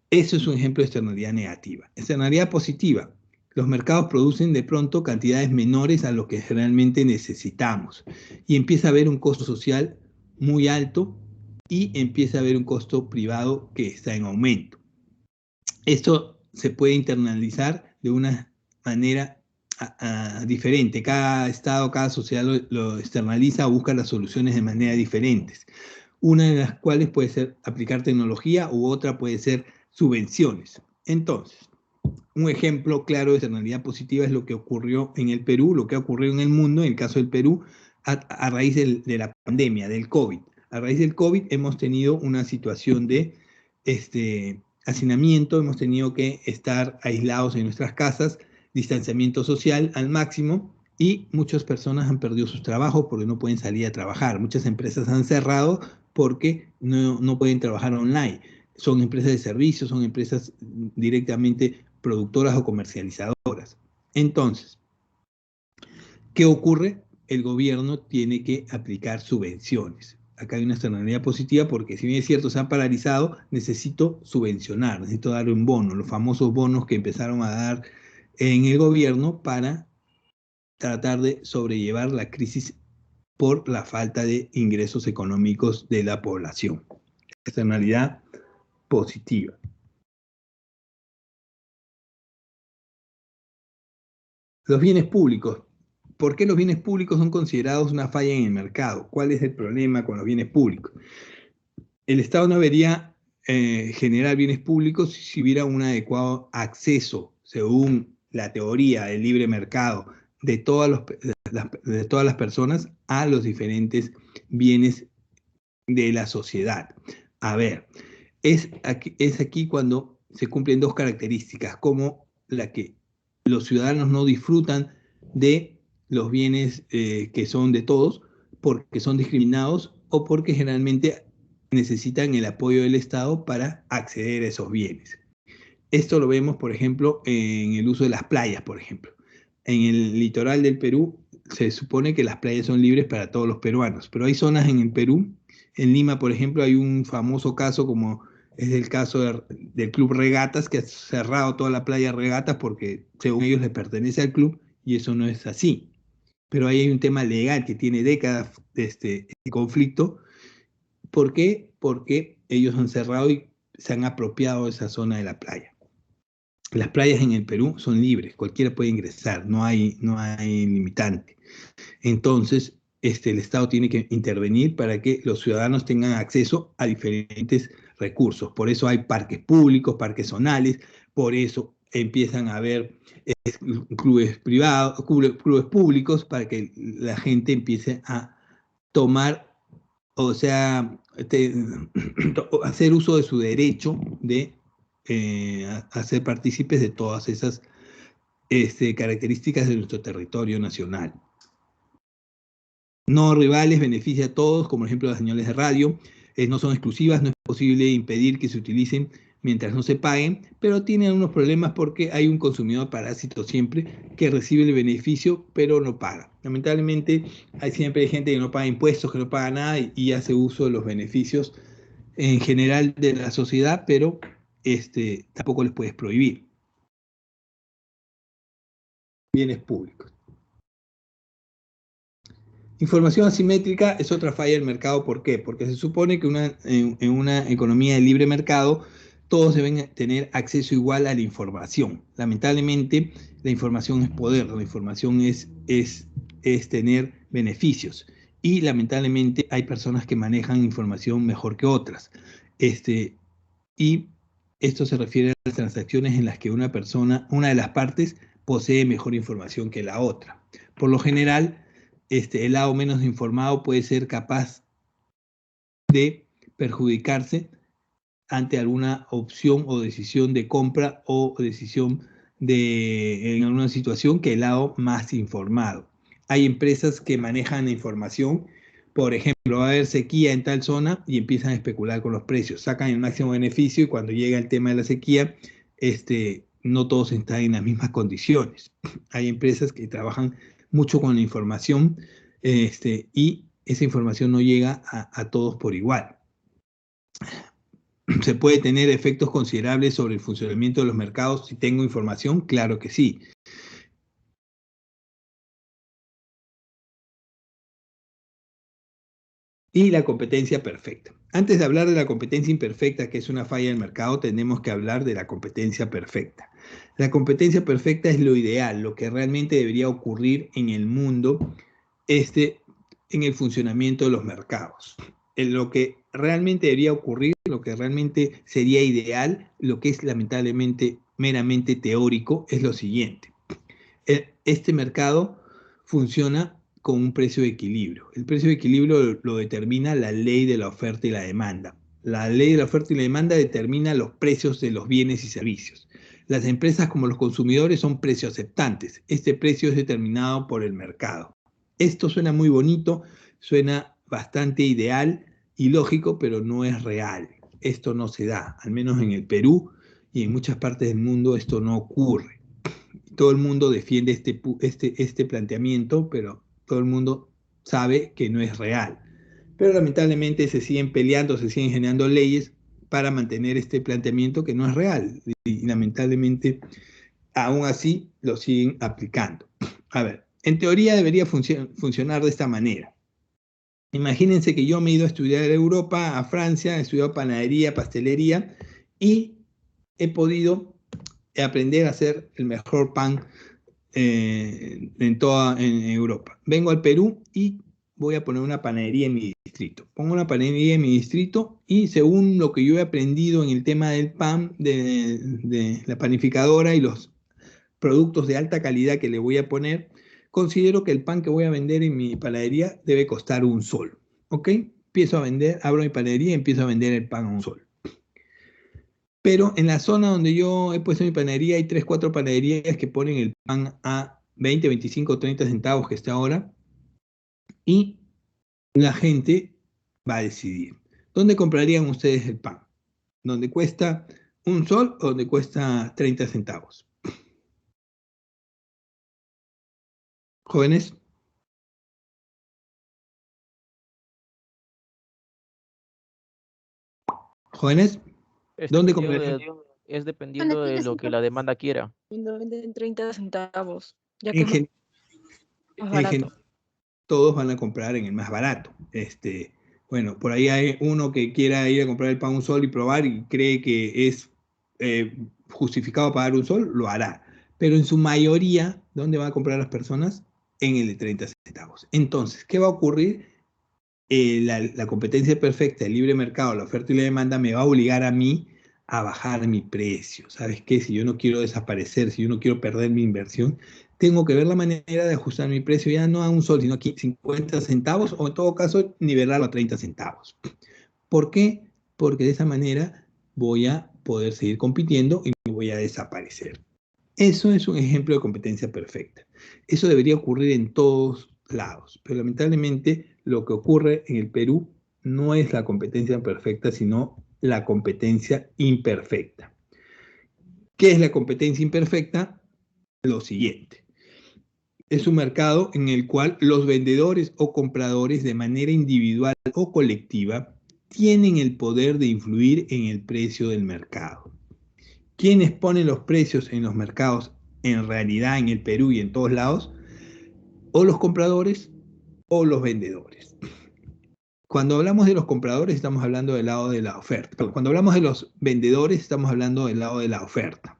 Eso es un ejemplo de externalidad negativa. Externalidad positiva. Los mercados producen de pronto cantidades menores a lo que realmente necesitamos y empieza a haber un costo social muy alto y empieza a haber un costo privado que está en aumento. Esto se puede internalizar de una manera diferente. Cada Estado, cada sociedad lo externaliza o busca las soluciones de manera diferentes. Una de las cuales puede ser aplicar tecnología u otra puede ser subvenciones. Entonces, un ejemplo claro de externalidad positiva es lo que ocurrió en el Perú, lo que ha ocurrido en el mundo, en el caso del Perú, a raíz de la pandemia, del COVID. A raíz del COVID hemos tenido una situación de hacinamiento, hemos tenido que estar aislados en nuestras casas, distanciamiento social al máximo, y muchas personas han perdido sus trabajos porque no pueden salir a trabajar. Muchas empresas han cerrado porque no pueden trabajar online. Son empresas de servicios, son empresas directamente productoras o comercializadoras. Entonces, ¿qué ocurre? El gobierno tiene que aplicar subvenciones. Acá hay una externalidad positiva porque si bien es cierto, se ha paralizado, necesito subvencionar, necesito dar un bono, los famosos bonos que empezaron a dar en el gobierno para tratar de sobrellevar la crisis por la falta de ingresos económicos de la población. Externalidad positiva. Los bienes públicos. ¿Por qué los bienes públicos son considerados una falla en el mercado? ¿Cuál es el problema con los bienes públicos? El Estado no debería generar bienes públicos si hubiera un adecuado acceso, según la teoría del libre mercado, de todas las personas a los diferentes bienes de la sociedad. A ver, es aquí cuando se cumplen dos características, como la que los ciudadanos no disfrutan de los bienes que son de todos, porque son discriminados o porque generalmente necesitan el apoyo del Estado para acceder a esos bienes. Esto lo vemos, por ejemplo, en el uso de las playas, por ejemplo. En el litoral del Perú se supone que las playas son libres para todos los peruanos, pero hay zonas en el Perú, en Lima, por ejemplo, hay un famoso caso como es el caso del Club Regatas, que ha cerrado toda la playa Regatas porque según ellos les pertenece al club y eso no es así. Pero ahí hay un tema legal que tiene décadas de este conflicto. ¿Por qué? Porque ellos han cerrado y se han apropiado de esa zona de la playa. Las playas en el Perú son libres, cualquiera puede ingresar, no hay limitante. Entonces, el Estado tiene que intervenir para que los ciudadanos tengan acceso a diferentes recursos. Por eso hay parques públicos, parques zonales, por eso empiezan a haber clubes privados, clubes públicos, para que la gente empiece a tomar, o sea, hacer uso de su derecho de hacer partícipes de todas esas características de nuestro territorio nacional. No rivales, beneficia a todos, como por ejemplo las señales de radio, no son exclusivas, no es posible impedir que se utilicen mientras no se paguen, pero tiene algunos problemas porque hay un consumidor parásito siempre que recibe el beneficio pero no paga. Lamentablemente siempre hay gente que no paga impuestos, que no paga nada y hace uso de los beneficios en general de la sociedad, pero tampoco les puedes prohibir. Bienes públicos. Información asimétrica es otra falla del mercado. ¿Por qué? Porque se supone que en una economía de libre mercado todos deben tener acceso igual a la información. Lamentablemente, la información es poder, la información es tener beneficios. Y lamentablemente hay personas que manejan información mejor que otras. Y esto se refiere a las transacciones en las que una de las partes posee mejor información que la otra. Por lo general, el lado menos informado puede ser capaz de perjudicarse ante alguna opción o decisión de compra o decisión en alguna situación que el lado más informado. Hay empresas que manejan la información, por ejemplo, va a haber sequía en tal zona y empiezan a especular con los precios, sacan el máximo beneficio y cuando llega el tema de la sequía, no todos están en las mismas condiciones. Hay empresas que trabajan mucho con la información y esa información no llega a todos por igual. ¿Se puede tener efectos considerables sobre el funcionamiento de los mercados si tengo información? Claro que sí. Y la competencia perfecta. Antes de hablar de la competencia imperfecta, que es una falla del mercado, tenemos que hablar de la competencia perfecta. La competencia perfecta es lo ideal, lo que realmente debería ocurrir en el mundo, en el funcionamiento de los mercados. En lo que realmente debería ocurrir, lo que realmente sería ideal, lo que es lamentablemente meramente teórico, es lo siguiente. Este mercado funciona con un precio de equilibrio. El precio de equilibrio lo determina la ley de la oferta y la demanda. La ley de la oferta y la demanda determina los precios de los bienes y servicios. Las empresas como los consumidores son precio aceptantes. Este precio es determinado por el mercado. Esto suena muy bonito, suena bastante ideal y lógico, pero no es real. Esto no se da, al menos en el Perú y en muchas partes del mundo esto no ocurre. Todo el mundo defiende este planteamiento, pero todo el mundo sabe que no es real. Pero lamentablemente se siguen peleando, se siguen generando leyes para mantener este planteamiento que no es real. Y lamentablemente, aún así, lo siguen aplicando. A ver, en teoría debería funcionar de esta manera. Imagínense que yo me he ido a estudiar a Europa, a Francia, he estudiado panadería, pastelería y he podido aprender a hacer el mejor pan en Europa. Vengo al Perú y voy a poner una panadería en mi distrito. Pongo una panadería en mi distrito y según lo que yo he aprendido en el tema del pan, de la panificadora y los productos de alta calidad que le voy a poner, considero que el pan que voy a vender en mi panadería debe costar $1. ¿Ok? Empiezo a vender, abro mi panadería y empiezo a vender el pan a $1. Pero en la zona donde yo he puesto mi panadería, hay 3, 4 panaderías que ponen el pan a 20, 25, 30 centavos que está ahora. Y la gente va a decidir. ¿Dónde comprarían ustedes el pan? ¿Dónde cuesta un sol o donde cuesta 30 centavos? Jóvenes. ¿Jóvenes? Es ¿Dónde dependiendo comprarían? es Bueno, dependiendo de 30 lo que centavos. la demanda quiera. Cuando venden 30 centavos, ya que En, es más gen- en barato. gen- todos van a comprar en el más barato. Bueno, por ahí hay uno que quiera ir a comprar el pan un sol y probar y cree que es justificado pagar un sol, lo hará. Pero en su mayoría, ¿dónde van a comprar las personas? En el de 30 centavos. Entonces, ¿qué va a ocurrir? La competencia perfecta, el libre mercado, la oferta y la demanda me va a obligar a mí a bajar mi precio. ¿Sabes qué? Si yo no quiero desaparecer, si yo no quiero perder mi inversión, tengo que ver la manera de ajustar mi precio ya no a un sol, sino a 50 centavos o en todo caso nivelarlo a 30 centavos. ¿Por qué? Porque de esa manera voy a poder seguir compitiendo y me voy a desaparecer. Eso es un ejemplo de competencia perfecta. Eso debería ocurrir en todos lados, pero lamentablemente lo que ocurre en el Perú no es la competencia perfecta, sino la competencia imperfecta. ¿Qué es la competencia imperfecta? Lo siguiente. Es un mercado en el cual los vendedores o compradores de manera individual o colectiva tienen el poder de influir en el precio del mercado. ¿Quiénes ponen los precios en los mercados en realidad en el Perú y en todos lados? O los compradores o los vendedores. Cuando hablamos de los compradores estamos hablando del lado de la oferta. Pero cuando hablamos de los vendedores estamos hablando del lado de la oferta.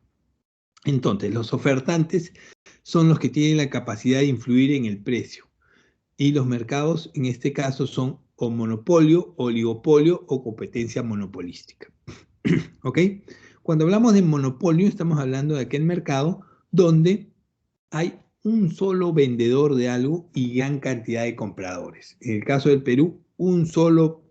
Entonces, los ofertantes son los que tienen la capacidad de influir en el precio. Y los mercados en este caso son o monopolio, oligopolio o competencia monopolística. ¿Ok? Cuando hablamos de monopolio estamos hablando de aquel mercado donde hay un solo vendedor de algo y gran cantidad de compradores. En el caso del Perú, un solo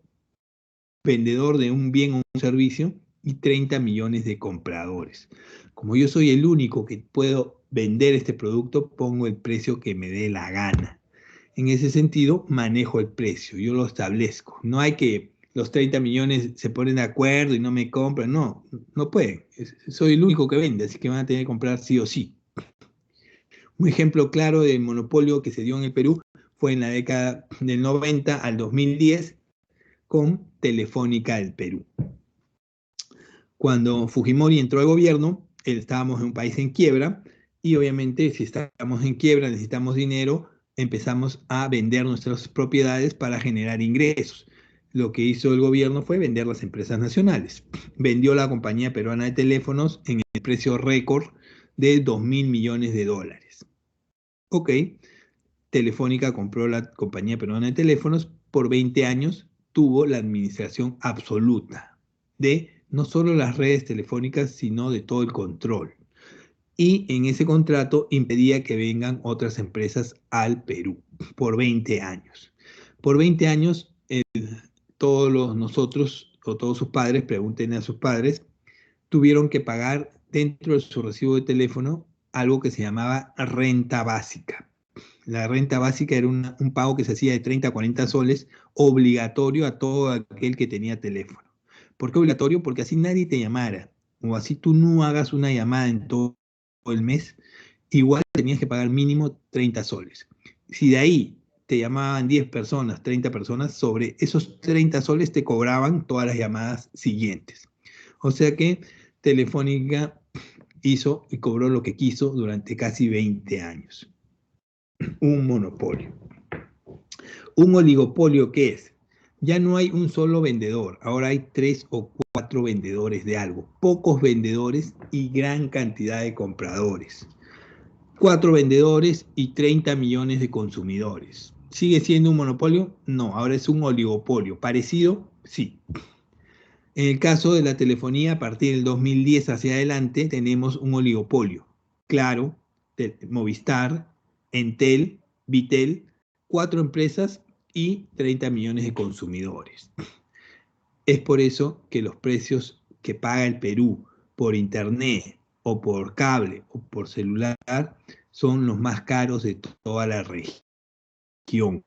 vendedor de un bien o un servicio y 30 millones de compradores. Como yo soy el único que puedo vender este producto, pongo el precio que me dé la gana. En ese sentido, manejo el precio, yo lo establezco. No hay que los 30 millones se ponen de acuerdo y no me compran. No, no pueden. Soy el único que vende, así que van a tener que comprar sí o sí. Un ejemplo claro de monopolio que se dio en el Perú fue en la década del 90 al 2010 con Telefónica del Perú. Cuando Fujimori entró al gobierno, estábamos en un país en quiebra y obviamente si estamos en quiebra, necesitamos dinero, empezamos a vender nuestras propiedades para generar ingresos. Lo que hizo el gobierno fue vender las empresas nacionales. Vendió la compañía peruana de teléfonos en el precio récord de 2.000 millones de dólares. Ok, Telefónica compró la compañía peruana de teléfonos, por 20 años tuvo la administración absoluta de no solo las redes telefónicas, sino de todo el control. Y en ese contrato impedía que vengan otras empresas al Perú por 20 años. Por 20 años, todos nosotros o todos sus padres, pregunten a sus padres, tuvieron que pagar dentro de su recibo de teléfono algo que se llamaba renta básica. La renta básica era un pago que se hacía de 30 a 40 soles, obligatorio a todo aquel que tenía teléfono. ¿Por qué obligatorio? Porque así nadie te llamara, o así tú no hagas una llamada en todo el mes, igual tenías que pagar mínimo 30 soles. Si de ahí te llamaban 10 personas, 30 personas, sobre esos 30 soles te cobraban todas las llamadas siguientes. O sea que Telefónica hizo y cobró lo que quiso durante casi 20 años. Un monopolio. Un oligopolio, ¿qué es? Ya no hay un solo vendedor, ahora hay 3 o 4 vendedores de algo, pocos vendedores y gran cantidad de compradores. 4 vendedores y 30 millones de consumidores. ¿Sigue siendo un monopolio? No, ahora es un oligopolio. ¿Parecido? Sí. En el caso de la telefonía, a partir del 2010 hacia adelante, tenemos un oligopolio. Claro, Movistar, Entel, Vitel, 4 empresas y 30 millones de consumidores. Es por eso que los precios que paga el Perú por internet o por cable o por celular son los más caros de toda la región,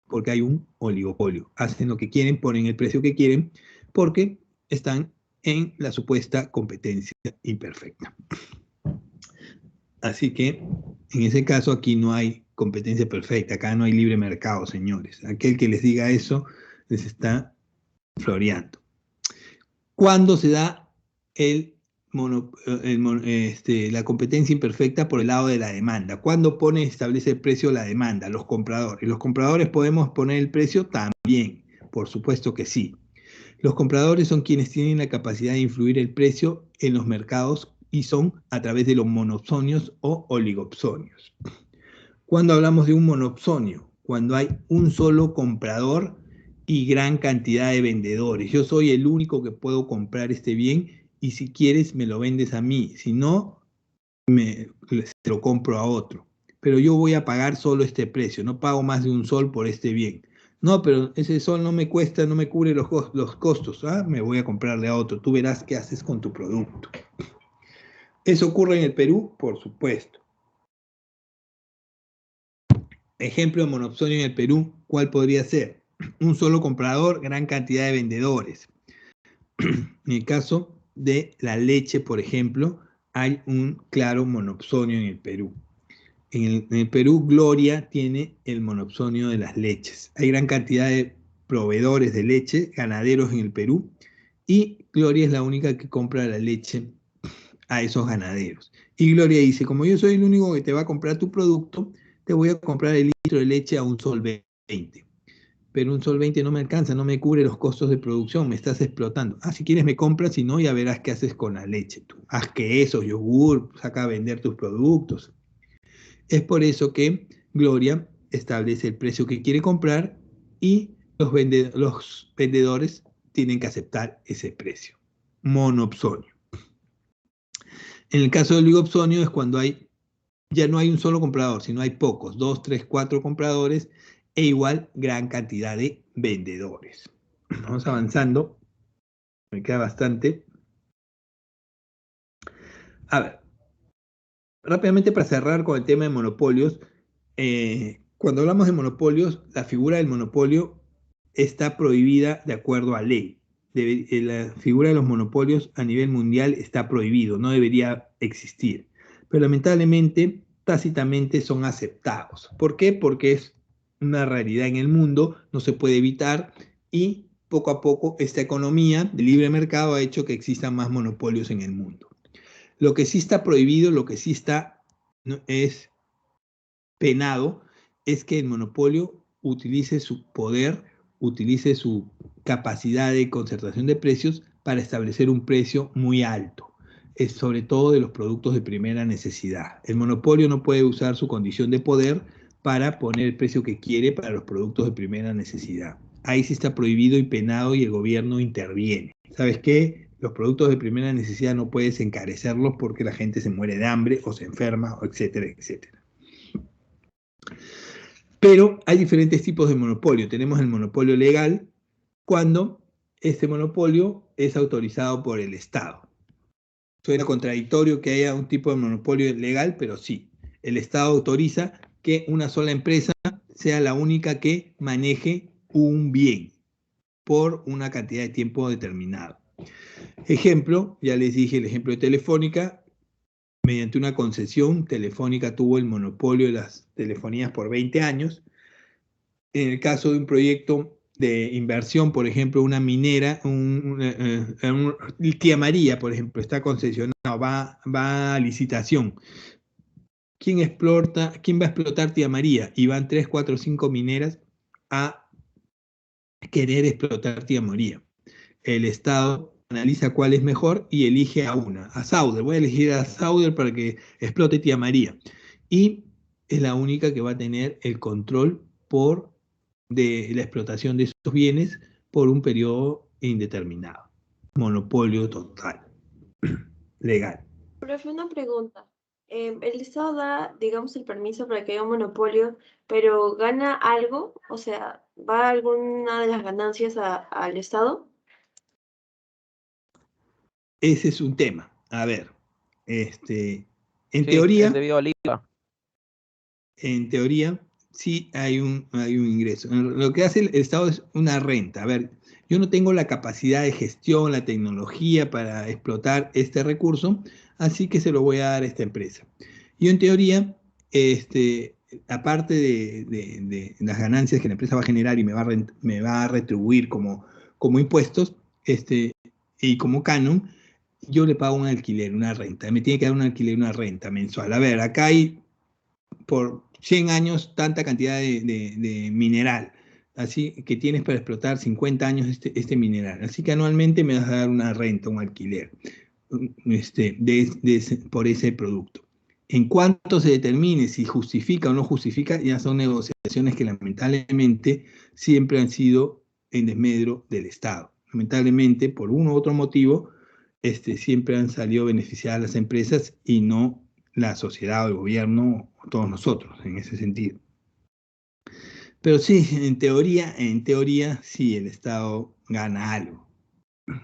porque hay un oligopolio. Hacen lo que quieren, ponen el precio que quieren, porque están en la supuesta competencia imperfecta. Así que, en ese caso, aquí no hay competencia perfecta, acá no hay libre mercado, señores. Aquel que les diga eso les está floreando. ¿Cuándo se da la competencia imperfecta por el lado de la demanda? ¿Cuándo establece el precio la demanda? Los compradores. ¿Los compradores podemos poner el precio? También, por supuesto que sí. Los compradores son quienes tienen la capacidad de influir el precio en los mercados y son a través de los monopsonios o oligopsonios. ¿Cuándo hablamos de un monopsonio? Cuando hay un solo comprador y gran cantidad de vendedores. Yo soy el único que puedo comprar este bien y si quieres me lo vendes a mí, si no, se lo compro a otro. Pero yo voy a pagar solo este precio, no pago más de un sol por este bien. No, pero ese sol no me cuesta, no me cubre los costos. Me voy a comprarle a otro. Tú verás qué haces con tu producto. ¿Eso ocurre en el Perú? Por supuesto. Ejemplo de monopsonio en el Perú, ¿cuál podría ser? Un solo comprador, gran cantidad de vendedores. En el caso de la leche, por ejemplo, hay un claro monopsonio en el Perú. En el Perú, Gloria tiene el monopsonio de las leches. Hay gran cantidad de proveedores de leche, ganaderos en el Perú, y Gloria es la única que compra la leche a esos ganaderos. Y Gloria dice, como yo soy el único que te va a comprar tu producto, te voy a comprar el litro de leche a un sol 20. Pero un sol 20 no me alcanza, no me cubre los costos de producción, me estás explotando. Si quieres me compras, si no, ya verás qué haces con la leche tú. Haz quesos, yogur, saca a vender tus productos. Es por eso que Gloria establece el precio que quiere comprar y los vendedores tienen que aceptar ese precio. Monopsonio. En el caso del oligopsonio es cuando ya no hay un solo comprador, sino hay pocos, 2, 3, 4 compradores e igual gran cantidad de vendedores. Vamos avanzando. Me queda bastante. A ver, rápidamente para cerrar con el tema de monopolios, cuando hablamos de monopolios, la figura del monopolio está prohibida de acuerdo a ley. La figura de los monopolios a nivel mundial está prohibido, no debería existir. Pero lamentablemente, tácitamente son aceptados. ¿Por qué? Porque es una realidad en el mundo, no se puede evitar y poco a poco esta economía de libre mercado ha hecho que existan más monopolios en el mundo. Lo que sí está prohibido, lo que sí es penado, es que el monopolio utilice su poder, utilice su capacidad de concertación de precios para establecer un precio muy alto, sobre todo de los productos de primera necesidad. El monopolio no puede usar su condición de poder para poner el precio que quiere para los productos de primera necesidad. Ahí sí está prohibido y penado y el gobierno interviene. ¿Sabes qué? Los productos de primera necesidad no puedes encarecerlos porque la gente se muere de hambre o se enferma, etcétera, etcétera. Pero hay diferentes tipos de monopolio. Tenemos el monopolio legal, cuando este monopolio es autorizado por el Estado. Suena contradictorio que haya un tipo de monopolio legal, pero sí. El Estado autoriza que una sola empresa sea la única que maneje un bien por una cantidad de tiempo determinado. Ejemplo, ya les dije el ejemplo de Telefónica. Mediante una concesión, Telefónica tuvo el monopolio de las telefonías por 20 años. En el caso de un proyecto de inversión, por ejemplo, una minera, Tía María, por ejemplo, está concesionado, va a licitación. ¿Quién va a explotar Tía María? Y van 3, 4, 5 mineras a querer explotar Tía María. El Estado analiza cuál es mejor y elige a una, a Sauder. Voy a elegir a Sauder para que explote Tía María. Y es la única que va a tener el control de la explotación de esos bienes por un periodo indeterminado. Monopolio total. Legal. Profe, una pregunta. El Estado da, digamos, el permiso para que haya un monopolio, pero ¿gana algo? O sea, ¿va alguna de las ganancias al Estado? ese es un tema. A ver, en Sí, teoría, es debido al IVA. en teoría, sí hay un ingreso. Lo que hace el Estado es una renta. A ver, yo no tengo la capacidad de gestión, la tecnología para explotar este recurso, así que se lo voy a dar a esta empresa. Yo en teoría, aparte de las ganancias que la empresa va a generar y me va a retribuir como impuestos, y como canon, yo le pago un alquiler, una renta. Me tiene que dar un alquiler, una renta mensual. A ver, acá hay por 100 años tanta cantidad de mineral, así que tienes para explotar 50 años este mineral. Así que anualmente me vas a dar una renta, un alquiler, por ese producto. En cuanto se determine si justifica o no justifica, ya son negociaciones que lamentablemente siempre han sido en desmedro del Estado. Lamentablemente, por uno u otro motivo, siempre han salido beneficiadas las empresas y no la sociedad o el gobierno, o todos nosotros, en ese sentido. Pero sí, en teoría, sí, el Estado gana algo.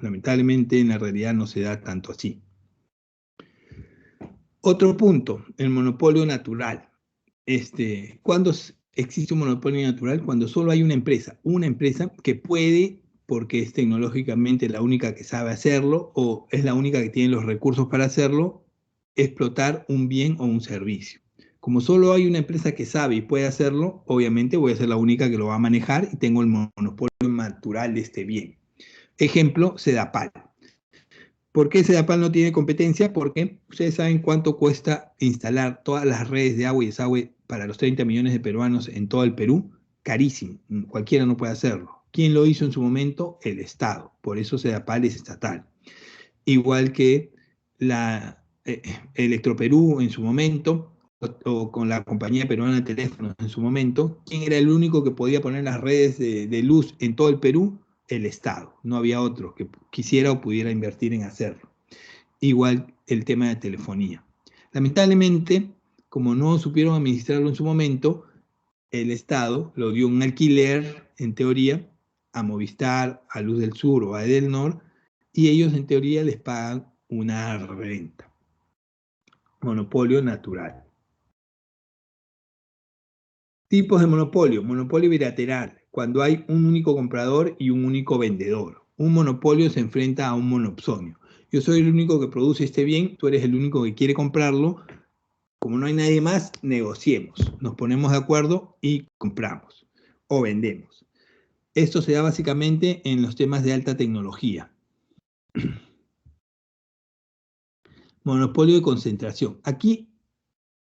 Lamentablemente, en la realidad no se da tanto así. Otro punto, el monopolio natural. ¿Cuándo existe un monopolio natural? Cuando solo hay una empresa que puede, porque es tecnológicamente la única que sabe hacerlo, o es la única que tiene los recursos para hacerlo, explotar un bien o un servicio. Como solo hay una empresa que sabe y puede hacerlo, obviamente voy a ser la única que lo va a manejar y tengo el monopolio natural de este bien. Ejemplo, Sedapal. ¿Por qué Sedapal no tiene competencia? Porque ustedes saben cuánto cuesta instalar todas las redes de agua y desagüe para los 30 millones de peruanos en todo el Perú. Carísimo, cualquiera no puede hacerlo. ¿Quién lo hizo en su momento? El Estado. Por eso Sedapal es estatal. Igual que la Electroperú en su momento, o con la compañía peruana de teléfonos en su momento. ¿Quién era el único que podía poner las redes de luz en todo el Perú? El Estado. No había otro que quisiera o pudiera invertir en hacerlo. Igual el tema de telefonía. Lamentablemente, como no supieron administrarlo en su momento, el Estado lo dio un alquiler, en teoría, a Movistar, a Luz del Sur o a Edelnor, y ellos en teoría les pagan una renta. Monopolio natural. Tipos de monopolio. Monopolio bilateral, cuando hay un único comprador y un único vendedor. Un monopolio se enfrenta a un monopsonio. Yo soy el único que produce este bien, tú eres el único que quiere comprarlo. Como no hay nadie más, negociemos. Nos ponemos de acuerdo y compramos o vendemos. Esto se da básicamente en los temas de alta tecnología. Monopolio de concentración. Aquí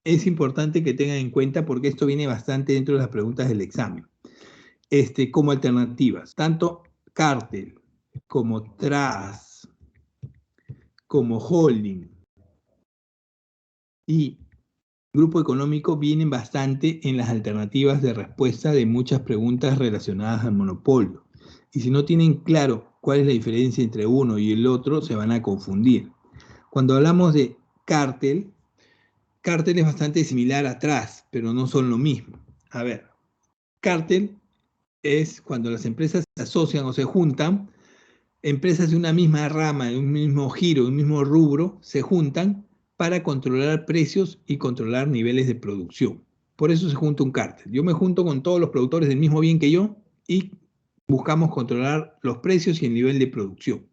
es importante que tengan en cuenta porque esto viene bastante dentro de las preguntas del examen. Como alternativas, tanto cártel como trust, como holding y grupo económico vienen bastante en las alternativas de respuesta de muchas preguntas relacionadas al monopolio. Y si no tienen claro cuál es la diferencia entre uno y el otro, se van a confundir. Cuando hablamos de cártel es bastante similar a trust, pero no son lo mismo. A ver, cártel es cuando las empresas se asocian o se juntan, empresas de una misma rama, de un mismo giro, de un mismo rubro, se juntan para controlar precios y controlar niveles de producción. Por eso se junta un cártel. Yo me junto con todos los productores del mismo bien que yo y buscamos controlar los precios y el nivel de producción.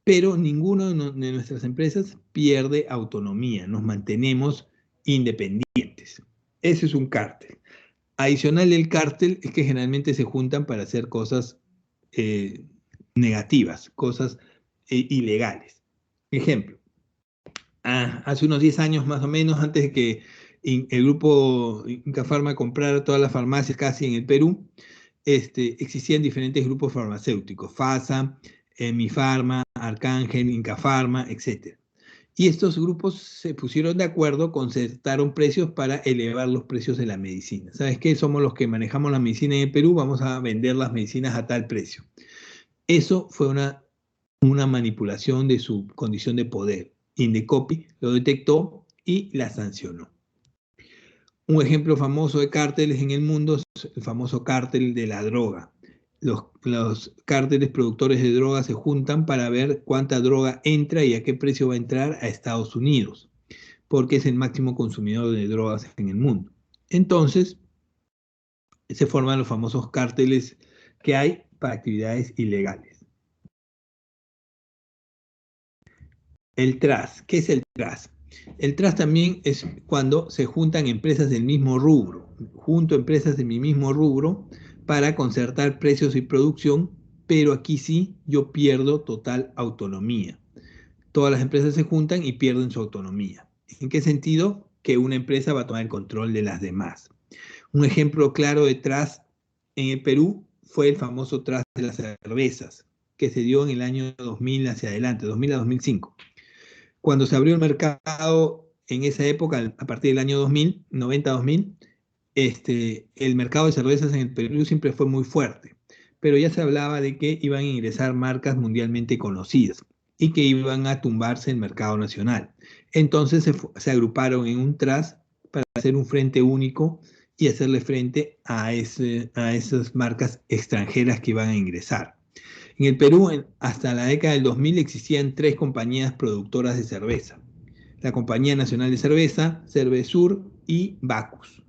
Pero ninguno de nuestras empresas pierde autonomía, nos mantenemos independientes. Ese es un cártel. Adicional del cártel es que generalmente se juntan para hacer cosas negativas, cosas ilegales. Ejemplo, hace unos 10 años más o menos, antes de que el grupo Inca Pharma comprara todas las farmacias casi en el Perú, existían diferentes grupos farmacéuticos, FASA, Mifarma, Arcángel, Inca Pharma, etc. Y estos grupos se pusieron de acuerdo, concertaron precios para elevar los precios de la medicina. ¿Sabes qué? Somos los que manejamos la medicina en el Perú, vamos a vender las medicinas a tal precio. Eso fue una manipulación de su condición de poder. Indecopi lo detectó y la sancionó. Un ejemplo famoso de cárteles en el mundo es el famoso cártel de la droga. los cárteles productores de droga se juntan para ver cuánta droga entra y a qué precio va a entrar a Estados Unidos, porque es el máximo consumidor de drogas en el mundo. Entonces, se forman los famosos cárteles que hay para actividades ilegales. El TRAS, ¿qué es el TRAS? El TRAS también es cuando se juntan empresas del mismo rubro, junto empresas de mi mismo rubro para concertar precios y producción, pero aquí sí yo pierdo total autonomía. Todas las empresas se juntan y pierden su autonomía. ¿En qué sentido? Que una empresa va a tomar el control de las demás. Un ejemplo claro de TRAS en el Perú fue el famoso TRAS de las cervezas, que se dio en el año 2000 hacia adelante, 2000 a 2005. Cuando se abrió el mercado en esa época, a partir del año 2000, 90-2000, el mercado de cervezas en el Perú siempre fue muy fuerte, pero ya se hablaba de que iban a ingresar marcas mundialmente conocidas y que iban a tumbarse el mercado nacional. Entonces se agruparon en un TRAS para hacer un frente único y hacerle frente a esas marcas extranjeras que iban a ingresar. En el Perú, hasta la década del 2000, existían 3 compañías productoras de cerveza: la Compañía Nacional de Cerveza, Cervesur y Bacus.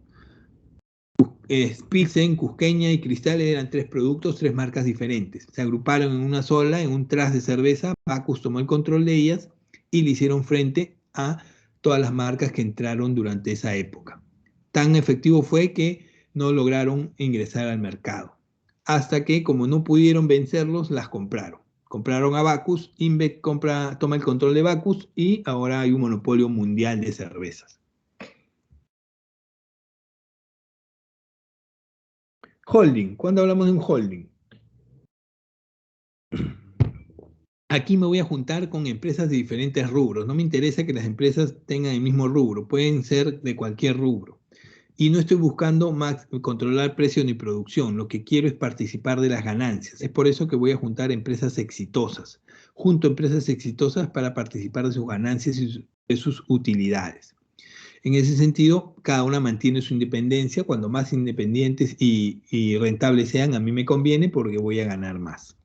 Pilsen, Cusqueña y Cristal eran 3 productos, 3 marcas diferentes. Se agruparon en una sola, en un TRAS de cerveza. Bacus tomó el control de ellas y le hicieron frente a todas las marcas que entraron durante esa época. Tan efectivo fue que no lograron ingresar al mercado. Hasta que, como no pudieron vencerlos, las compraron. Compraron a Bacus, InBev toma el control de Bacus y ahora hay un monopolio mundial de cervezas. Holding. ¿Cuándo hablamos de un holding? Aquí me voy a juntar con empresas de diferentes rubros. No me interesa que las empresas tengan el mismo rubro, pueden ser de cualquier rubro. Y no estoy buscando controlar precio ni producción, lo que quiero es participar de las ganancias. Es por eso que voy a juntar empresas exitosas. Junto empresas exitosas para participar de sus ganancias y de sus utilidades. En ese sentido, cada una mantiene su independencia. Cuando más independientes y rentables sean, a mí me conviene porque voy a ganar más.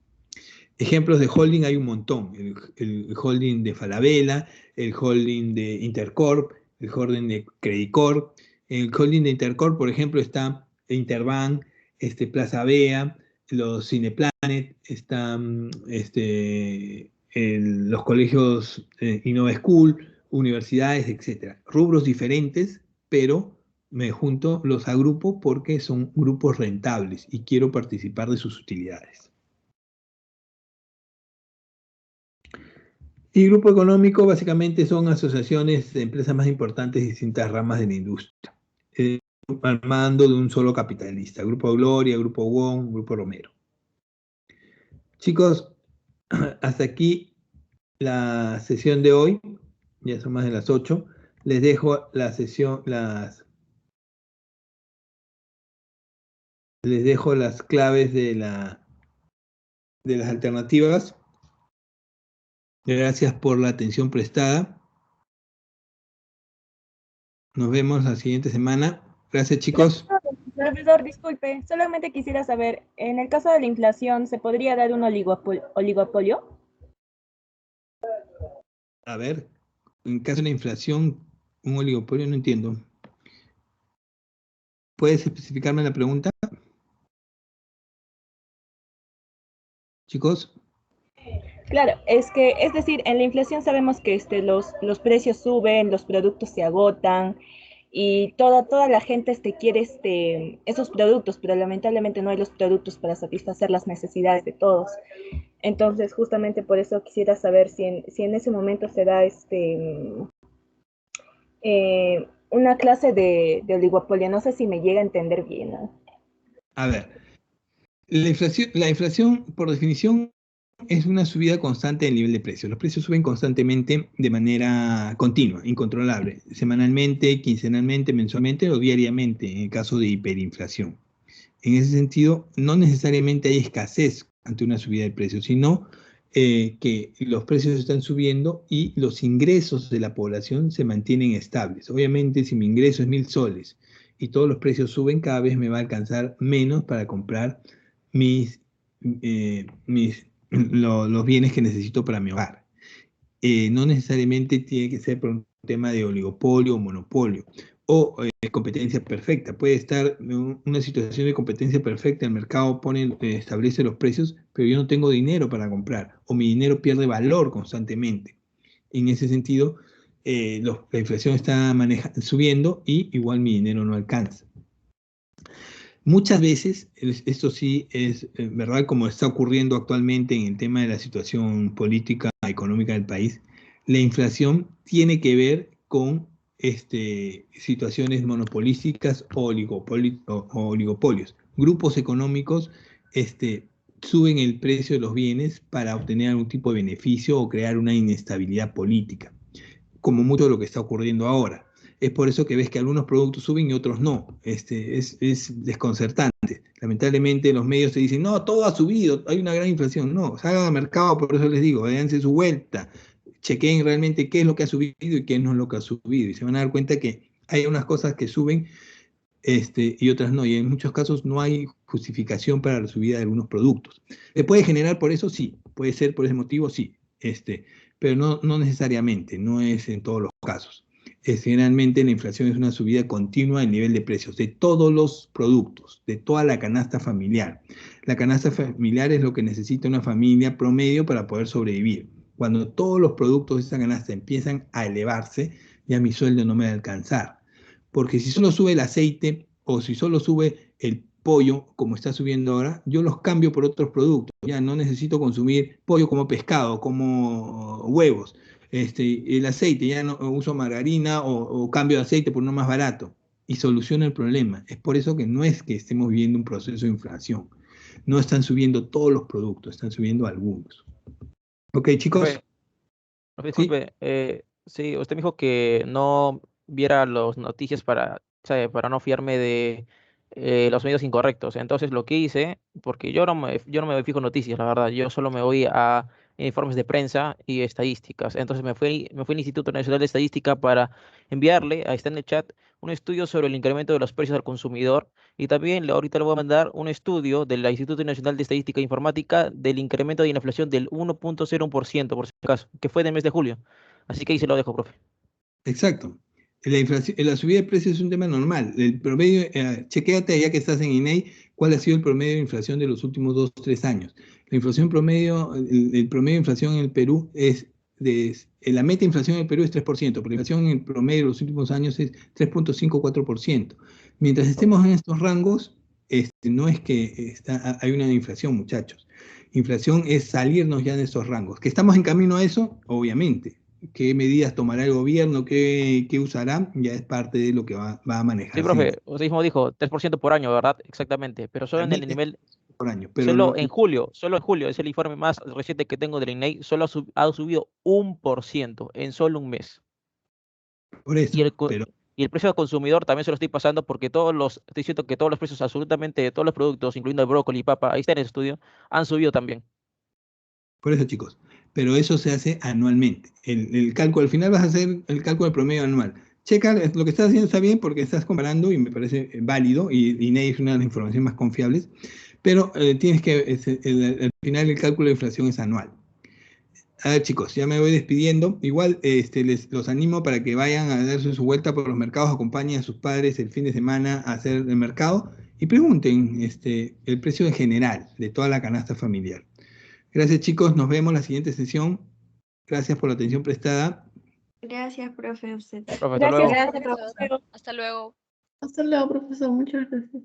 Ejemplos de holding hay un montón. El holding de Falabella, el holding de Intercorp, el holding de Credicorp. En el holding de Intercorp, por ejemplo, está Interbank, Plaza Vea, los Cineplanet, están los colegios Innova School, universidades, etc. Rubros diferentes, pero los agrupo porque son grupos rentables y quiero participar de sus utilidades. Y grupo económico básicamente son asociaciones de empresas más importantes de distintas ramas de la industria, al mando de un solo capitalista: Grupo Gloria, Grupo Wong, Grupo Romero. Chicos, hasta aquí la sesión de hoy, ya son más de las 8. Les dejo la sesión, les dejo las claves de las alternativas. Gracias por la atención prestada. Nos vemos la siguiente semana. Gracias, chicos. Profesor, disculpe, solamente quisiera saber, en el caso de la inflación, ¿se podría dar un oligopolio? A ver, en caso de la inflación, un oligopolio, no entiendo. ¿Puedes especificarme la pregunta? Chicos. Claro, es decir, en la inflación sabemos que los precios suben, los productos se agotan y toda la gente quiere esos productos, pero lamentablemente no hay los productos para satisfacer las necesidades de todos. Entonces, justamente por eso quisiera saber si en ese momento se da una clase de oligopolio. No sé si me llega a entender bien, ¿no? A ver, la inflación, por definición, es una subida constante del nivel de precios. Los precios suben constantemente de manera continua, incontrolable, semanalmente, quincenalmente, mensualmente o diariamente, en el caso de hiperinflación. En ese sentido, no necesariamente hay escasez ante una subida de precios, sino que los precios están subiendo y los ingresos de la población se mantienen estables. Obviamente, si mi ingreso es 1.000 soles y todos los precios suben, cada vez me va a alcanzar menos para comprar mis los bienes que necesito para mi hogar. No necesariamente tiene que ser por un tema de oligopolio o monopolio o competencia perfecta. Puede estar en una situación de competencia perfecta, el mercado establece los precios, pero yo no tengo dinero para comprar o mi dinero pierde valor constantemente. En ese sentido, la inflación está subiendo y igual mi dinero no alcanza. Muchas veces, esto sí es verdad, como está ocurriendo actualmente en el tema de la situación política económica del país, la inflación tiene que ver con situaciones monopolísticas o oligopolios. Grupos económicos suben el precio de los bienes para obtener algún tipo de beneficio o crear una inestabilidad política, como mucho de lo que está ocurriendo ahora. Es por eso que ves que algunos productos suben y otros no. Es desconcertante. Lamentablemente los medios te dicen, no, todo ha subido, hay una gran inflación. No, salgan al mercado, por eso les digo, dense su vuelta, chequen realmente qué es lo que ha subido y qué no es lo que ha subido. Y se van a dar cuenta que hay unas cosas que suben y otras no. Y en muchos casos no hay justificación para la subida de algunos productos. ¿Se puede generar por eso? Sí. ¿Puede ser por ese motivo? Sí. Pero no necesariamente, no es en todos los casos. Generalmente la inflación es una subida continua del nivel de precios de todos los productos, de toda la canasta familiar. La canasta familiar es lo que necesita una familia promedio para poder sobrevivir. Cuando todos los productos de esa canasta empiezan a elevarse, ya mi sueldo no me va a alcanzar. Porque si solo sube el aceite o si solo sube el pollo, como está subiendo ahora, yo los cambio por otros productos. Ya no necesito consumir pollo como pescado, como huevos. El aceite, ya no uso margarina o cambio de aceite por uno más barato y soluciona el problema. Es por eso que no es que estemos viviendo un proceso de inflación. No están subiendo todos los productos, están subiendo algunos. Ok, chicos. Profe, disculpe, sí, usted me dijo que no viera las noticias para no fiarme de los medios incorrectos. Entonces lo que hice, porque yo no me fijo en noticias, la verdad, yo solo me voy a informes de prensa y estadísticas. Entonces me fui al Instituto Nacional de Estadística para enviarle, ahí está en el chat, un estudio sobre el incremento de los precios al consumidor y también ahorita le voy a mandar un estudio del Instituto Nacional de Estadística e Informática del incremento de la inflación del 1.01%, por si acaso, que fue del mes de julio. Así que ahí se lo dejo, profe. Exacto. La inflación, la subida de precios es un tema normal. El promedio, chequéate ya que estás en INEI, cuál ha sido el promedio de inflación de los últimos 2 o 3 años. La inflación promedio, el promedio de inflación en el Perú la meta de inflación en el Perú es 3%, pero la inflación en el promedio de los últimos años es 3.54%. Mientras estemos en estos rangos, no es que hay una inflación, muchachos. Inflación es salirnos ya de estos rangos. ¿Que estamos en camino a eso? Obviamente. ¿Qué medidas tomará el gobierno? ¿Qué usará? Ya es parte de lo que va a manejar. Sí, profe, usted mismo dijo 3% por año, ¿verdad? Exactamente, pero solo en el nivel... Por año. Pero solo en julio, es el informe más reciente que tengo del INEI, solo ha subido 1% en solo un mes. Por eso, y el precio al consumidor también se lo estoy pasando porque estoy diciendo que todos los precios, absolutamente de todos los productos, incluyendo el brócoli y papa, ahí está en el estudio, han subido también. Por eso, chicos. Pero eso se hace anualmente. El cálculo, al final vas a hacer el cálculo del promedio anual. Checa, lo que estás haciendo está bien porque estás comparando y me parece válido y INEI es una de las informaciones más confiables, pero tienes que, al final el cálculo de inflación es anual. A ver, chicos, ya me voy despidiendo. Igual los animo para que vayan a darse su vuelta por los mercados, acompañen a sus padres el fin de semana a hacer el mercado y pregunten el precio en general de toda la canasta familiar. Gracias, chicos. Nos vemos en la siguiente sesión. Gracias por la atención prestada. Gracias, profe. Usted. Profe, hasta luego. Gracias, profesor. Hasta luego. Hasta luego, profesor. Muchas gracias.